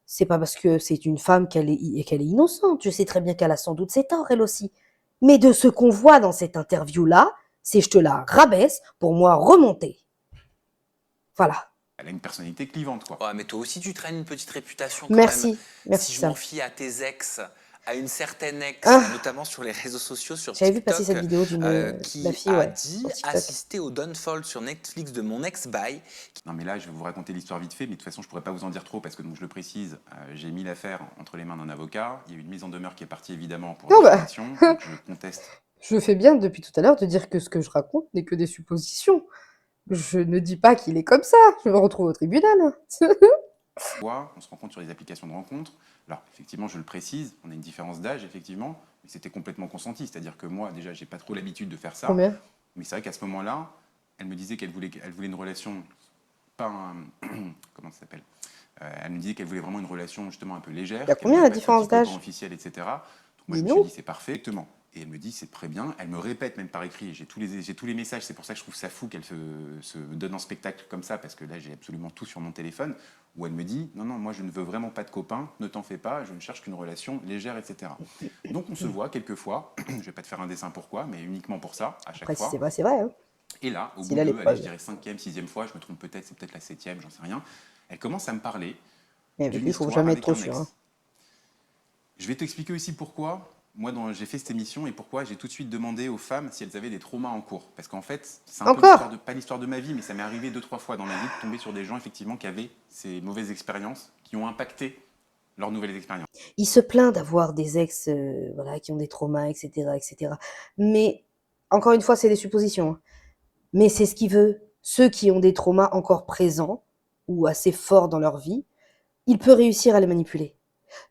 c'est pas parce que c'est une femme qu'elle est innocente. Je sais très bien qu'elle a sans doute ses torts, elle aussi. Mais de ce qu'on voit dans cette interview-là, c'est je te la rabaisse pour moi remonter. Voilà. Elle a une personnalité clivante, quoi. Ouais, mais toi aussi, tu traînes une petite réputation quand même. Merci. Merci, Si je m'en Sam. fie à tes ex, à une certaine ex, Ah, notamment sur les réseaux sociaux, sur j'avais vu passer TikTok, cette vidéo de la qui fille, a ouais, dit sur TikTok. assister au downfall sur Netflix de mon ex-bail. Non mais là, je vais vous raconter l'histoire vite fait, mais de toute façon, je pourrais pas vous en dire trop parce que, donc, je le précise, j'ai mis l'affaire entre les mains d'un avocat. Il y a eu une mise en demeure qui est partie évidemment pour Non, bah, diffamation. Donc je conteste. je fais bien depuis tout à l'heure de dire que ce que je raconte n'est que des suppositions. Je ne dis pas qu'il est comme ça. Je me retrouve au tribunal. On se rencontre sur les applications de rencontres. Alors effectivement, je le précise, on a une différence d'âge effectivement, mais c'était complètement consenti. C'est-à-dire que moi, déjà, j'ai pas trop l'habitude de faire ça. Combien? Mais c'est vrai qu'à ce moment-là, elle me disait qu'elle voulait une relation, pas un, comment ça s'appelle, elle me disait qu'elle voulait vraiment une relation justement un peu Il y a légère, qu'elle combien voulait la pas de petits différence copains d'âge? officiels, etc. Donc moi je me suis Dis-nous. dit c'est parfait, exactement. Et elle me dit c'est très bien, elle me répète même par écrit, j'ai tous les messages, c'est pour ça que je trouve ça fou qu'elle se donne en spectacle comme ça, parce que là j'ai absolument tout sur mon téléphone, où elle me dit non, moi je ne veux vraiment pas de copains, ne t'en fais pas, je ne cherche qu'une relation légère, etc. Donc on se voit quelques fois, je vais pas te faire un dessin pourquoi, mais uniquement pour ça, à chaque Après, si c'est fois. vrai, c'est vrai. Hein. Et là, au bout S'il a les de, allez, je preuves. dirais cinquième, sixième fois, je me trompe peut-être, c'est peut-être la septième, j'en sais rien, elle commence à me parler Mais avec d'une lui, il faut histoire jamais être avec trop un sûr. Hein. ex. Je vais t'expliquer aussi pourquoi, moi, j'ai fait cette émission et pourquoi j'ai tout de suite demandé aux femmes si elles avaient des traumas en cours. Parce qu'en fait, c'est un peu l'histoire Encore? pas l'histoire de ma vie, mais ça m'est arrivé 2-3 fois dans ma vie de tomber sur des gens, effectivement, qui avaient ces mauvaises expériences, qui ont impacté leurs nouvelles expériences. Il se plaint d'avoir des ex voilà, qui ont des traumas, etc., etc. Mais, encore une fois, c'est des suppositions. Hein. Mais c'est ce qu'il veut. Ceux qui ont des traumas encore présents ou assez forts dans leur vie, il peut réussir à les manipuler.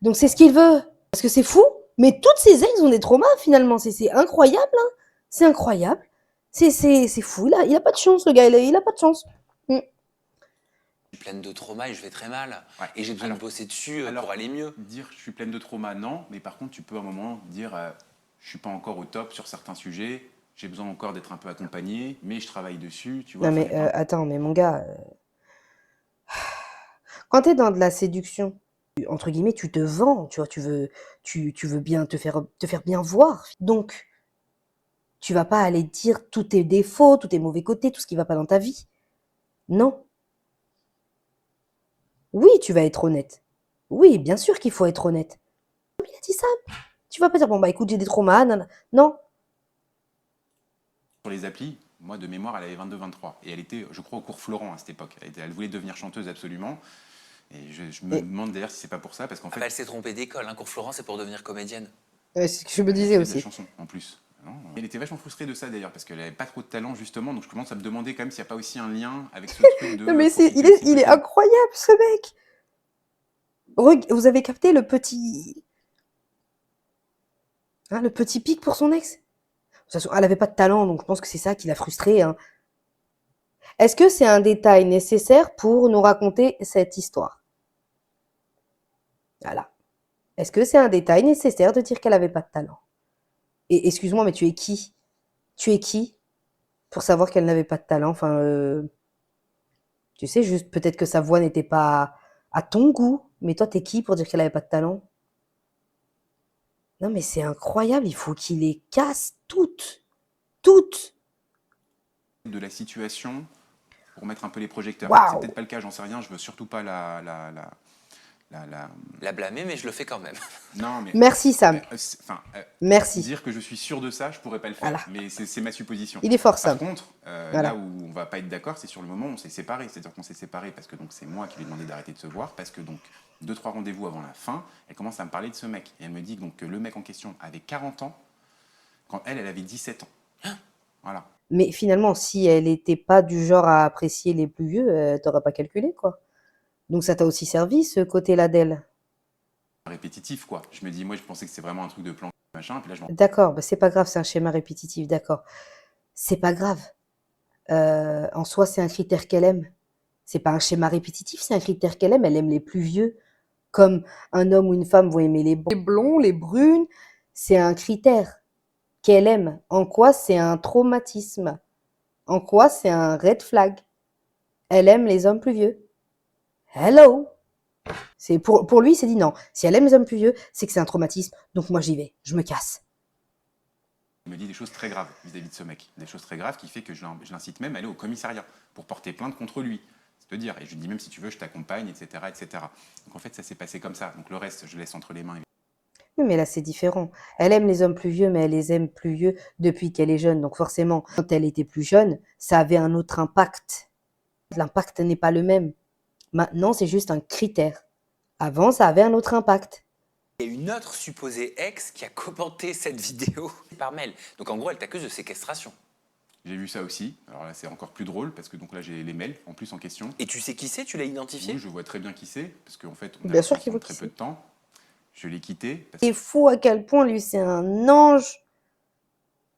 Donc c'est ce qu'il veut. Parce que c'est fou. Mais toutes ces ex ont des traumas finalement. C'est incroyable. Hein. C'est incroyable. C'est fou. Il a pas de chance, le gars. Il a pas de chance. Mm. Je suis pleine de trauma et je vais très mal. Ouais. Et j'ai besoin Alors- de bosser dessus Alors, pour aller mieux. dire je suis pleine de traumas, non, mais par contre, tu peux à un moment dire je suis pas encore au top sur certains sujets, j'ai besoin encore d'être un peu accompagné, mais je travaille dessus, tu vois. Non Enfin, mais il y a plein de attends, mais mon gars, quand tu es dans de la séduction, entre guillemets, tu te vends, tu vois, tu veux bien te faire bien voir. Donc, tu vas pas aller dire tous tes défauts, tous tes mauvais côtés, tout ce qui va pas dans ta vie. Non. Oui, tu vas être honnête. Oui, bien sûr qu'il faut être honnête. Il a dit ça. Tu vas pas dire, bon, bah écoute, j'ai des traumas, nanana. Non. sur les applis. Moi, de mémoire, elle avait 22-23. Et elle était, je crois, au cours Florent à cette époque. Elle voulait devenir chanteuse absolument. Et je me Et demande d'ailleurs si c'est pas pour ça, parce qu'en Ah fait, bah, elle s'est trompée d'école. Hein. Cours Florent, c'est pour devenir comédienne. c'est ce que je me elle a disais fait de la aussi. chanson en plus. Non, elle était vachement frustrée de ça d'ailleurs, parce qu'elle avait pas trop de talent justement. Donc je commence à me demander quand même s'il n'y a pas aussi un lien avec ce truc de Non, mais profiter aussi il est peut-être. incroyable, ce mec. Vous avez capté le petit pic pour son ex? De toute façon, elle avait pas de talent, donc je pense que c'est ça qui l'a frustrée. Hein. Est-ce que c'est un détail nécessaire pour nous raconter cette histoire? Voilà. Est-ce que c'est un détail nécessaire de dire qu'elle avait pas de talent? Et excuse-moi, mais tu es qui? Tu es qui pour savoir qu'elle n'avait pas de talent? Enfin, tu sais, juste peut-être que sa voix n'était pas à ton goût, mais toi, t'es qui pour dire qu'elle avait pas de talent? Non, mais c'est incroyable, il faut qu'il les casse toutes. Toutes. De la situation pour mettre un peu les projecteurs. C'est Waouh. peut-être pas le cas, j'en sais rien. Je veux surtout pas La blâmer, mais je le fais quand même. Non, mais Merci, Sam. enfin, Merci. dire que je suis sûr de ça, je pourrais pas le faire. Voilà. Mais c'est ma supposition. Il est fort, Par Sam. contre, Voilà. là où on va pas être d'accord, c'est sur le moment où on s'est séparés. C'est-à-dire qu'on s'est séparés parce que donc c'est moi qui lui ai demandé d'arrêter de se voir, parce que donc 2-3 rendez-vous avant la fin, elle commence à me parler de ce mec. Et elle me dit donc que le mec en question avait 40 ans, quand elle avait 17 ans. Voilà. Mais finalement, si elle n'était pas du genre à apprécier les plus vieux, t'aurais pas calculé, quoi. Donc ça t'a aussi servi, ce côté-là d'elle. Répétitif, quoi. Je me dis, moi, je pensais que c'est vraiment un truc de plan, machin, puis là, je m'en... D'accord, bah c'est pas grave, c'est un schéma répétitif, d'accord. C'est pas grave. En soi, c'est un critère qu'elle aime. C'est pas un schéma répétitif, c'est un critère qu'elle aime. Elle aime les plus vieux. Comme un homme ou une femme vont aimer les blonds, les brunes. C'est un critère qu'elle aime. En quoi c'est un traumatisme? En quoi c'est un red flag? Elle aime les hommes plus vieux. Hello! C'est pour lui, il s'est dit non. Si elle aime les hommes plus vieux, c'est que c'est un traumatisme. Donc moi, j'y vais. Je me casse. Il me dit des choses très graves vis-à-vis de ce mec. Des choses très graves qui fait que je l'incite même à aller au commissariat pour porter plainte contre lui. C'est te dire. Et je lui dis même si tu veux, je t'accompagne, etc., etc. Donc en fait, ça s'est passé comme ça. Donc le reste, je laisse entre les mains. Oui, mais là, c'est différent. Elle aime les hommes plus vieux, mais elle les aime plus vieux depuis qu'elle est jeune. Donc forcément, quand elle était plus jeune, ça avait un autre impact. L'impact n'est pas le même. Maintenant, c'est juste un critère. Avant, ça avait un autre impact. Il y a une autre supposée ex qui a commenté cette vidéo par mail. Donc en gros, elle t'accuse de séquestration. J'ai vu ça aussi. Alors là, c'est encore plus drôle parce que donc là, j'ai les mails en plus en question. Et tu sais qui c'est? Tu l'as identifié? Oui, je vois très bien qui c'est parce qu'en fait, on a Bien sûr été qu'il ensemble faut très qui peu c'est. de temps. Je l'ai quitté parce C'est fou à quel point lui, c'est un ange.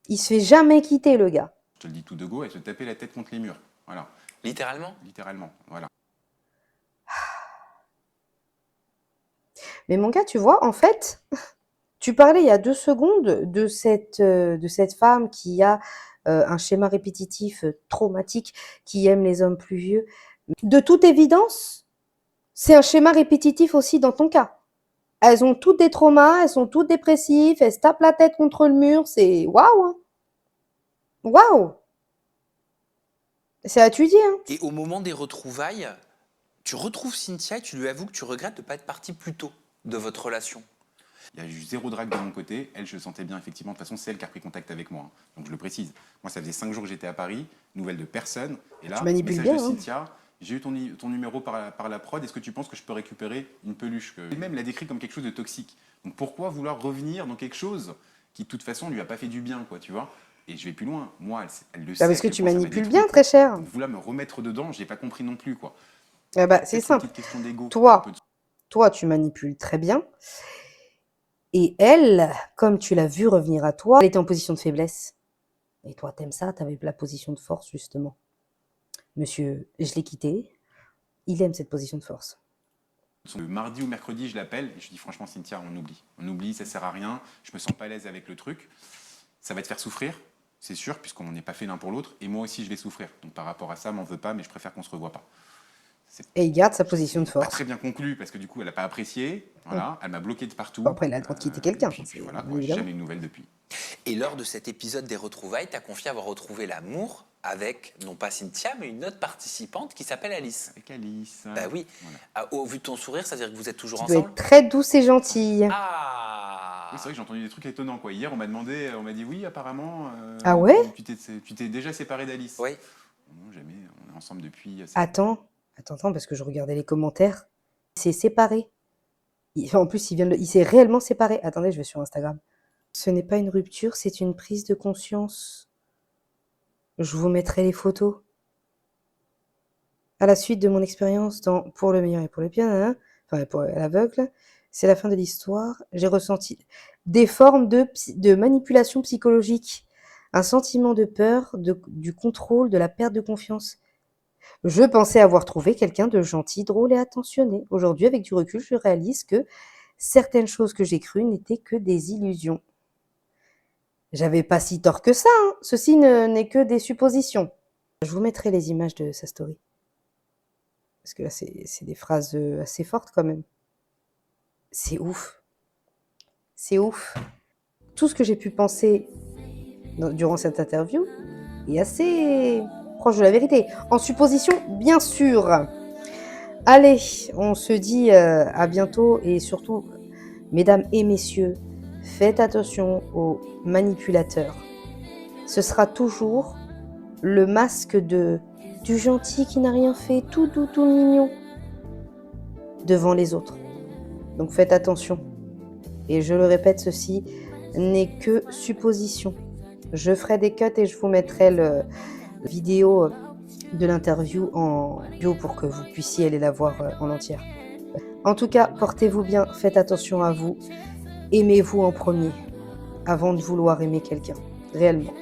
Il se fait jamais quitter, le gars. Je te le dis tout de go, elle se tapait la tête contre les murs. Voilà, Littéralement? littéralement. Voilà. Mais mon gars, tu vois, en fait, tu parlais il y a 2 secondes de cette femme qui a un schéma répétitif traumatique, qui aime les hommes plus vieux. De toute évidence, c'est un schéma répétitif aussi dans ton cas. Elles ont toutes des traumas, elles sont toutes dépressives, elles se tapent la tête contre le mur, c'est waouh, hein. Waouh! C'est à étudier, hein. Et au moment des retrouvailles, tu retrouves Cynthia et tu lui avoues que tu regrettes de ne pas être parti plus tôt de votre relation. Il y a eu zéro drague de mon côté. Elle, je le sentais bien, effectivement. De toute façon, c'est elle qui a pris contact avec moi, hein. Donc, je le précise. Moi, ça faisait 5 jours que j'étais à Paris, nouvelle de personne. Et là, Tu manipules message bien, de hein. Cynthia, j'ai eu ton numéro par la prod. Est-ce que tu penses que je peux récupérer une peluche Et même, l'a décrit comme quelque chose de toxique. Donc, pourquoi vouloir revenir dans quelque chose qui, de toute façon, lui a pas fait du bien, quoi, tu vois? Et je vais plus loin. Moi, elle le sait. Bah à parce que quel tu point ça m'a manipules détruit. bien, très cher. Donc, vouloir me remettre dedans, j'ai pas compris non plus, quoi. Ah bah, c'est Peut-être une simple. petite question d'ego. un Toi, peu de- toi, tu manipules très bien. Et elle, comme tu l'as vu revenir à toi, elle était en position de faiblesse. Et toi, t'aimes ça, t'avais la position de force, justement. Monsieur, je l'ai quitté. Il aime cette position de force. Le mardi ou mercredi, je l'appelle et je dis franchement, Cynthia, on oublie. On oublie, ça sert à rien. Je me sens pas à l'aise avec le truc. Ça va te faire souffrir, c'est sûr, puisqu'on n'est pas fait l'un pour l'autre. Et moi aussi, je vais souffrir. Donc par rapport à ça, m'en veux pas, mais je préfère qu'on se revoie pas. Et il garde sa position de Pas force. très bien conclu parce que du coup, elle n'a pas apprécié. Voilà, elle m'a bloqué de partout. Bon, après, elle a le droit de quitter quelqu'un, Puis c'est voilà, bien quoi, j'ai évidemment. jamais eu de nouvelles depuis. Et lors de cet épisode des retrouvailles, tu as confié avoir retrouvé l'amour avec, non pas Cynthia, mais une autre participante qui s'appelle Alice. Avec Alice. Bah oui. Voilà. Ah, au vu de ton sourire, ça veut dire que vous êtes toujours Tu dois ensemble? être très douce et gentille. Ah! Oui, c'est vrai que j'ai entendu des trucs étonnants, quoi. Hier, on m'a dit oui, apparemment. Ah ouais? Tu t'es déjà séparé d'Alice. Oui. Non, jamais. On est ensemble depuis. Attends, parce que je regardais les commentaires. Il s'est séparé. En plus, il s'est réellement séparé. Attendez, je vais sur Instagram. Ce n'est pas une rupture, c'est une prise de conscience. Je vous mettrai les photos. À la suite de mon expérience dans Pour le meilleur et pour le pire, enfin pour l'aveugle, c'est la fin de l'histoire. J'ai ressenti des formes de manipulation psychologique, un sentiment de peur, du contrôle, de la perte de confiance. Je pensais avoir trouvé quelqu'un de gentil, drôle et attentionné. Aujourd'hui, avec du recul, je réalise que certaines choses que j'ai crues n'étaient que des illusions. J'avais pas si tort que ça, hein. Ceci n'est que des suppositions. Je vous mettrai les images de sa story. Parce que là, c'est des phrases assez fortes quand même. C'est ouf. C'est ouf. Tout ce que j'ai pu penser durant cette interview est assez proche de la vérité. En supposition, bien sûr. Allez, on se dit à bientôt et surtout, mesdames et messieurs, faites attention aux manipulateurs. Ce sera toujours le masque du gentil qui n'a rien fait, tout doux, tout mignon, devant les autres. Donc faites attention. Et je le répète, ceci n'est que supposition. Je ferai des cuts et je vous mettrai la vidéo de l'interview en bio pour que vous puissiez aller la voir en entière. En tout cas, portez-vous bien, faites attention à vous, aimez-vous en premier, avant de vouloir aimer quelqu'un, réellement.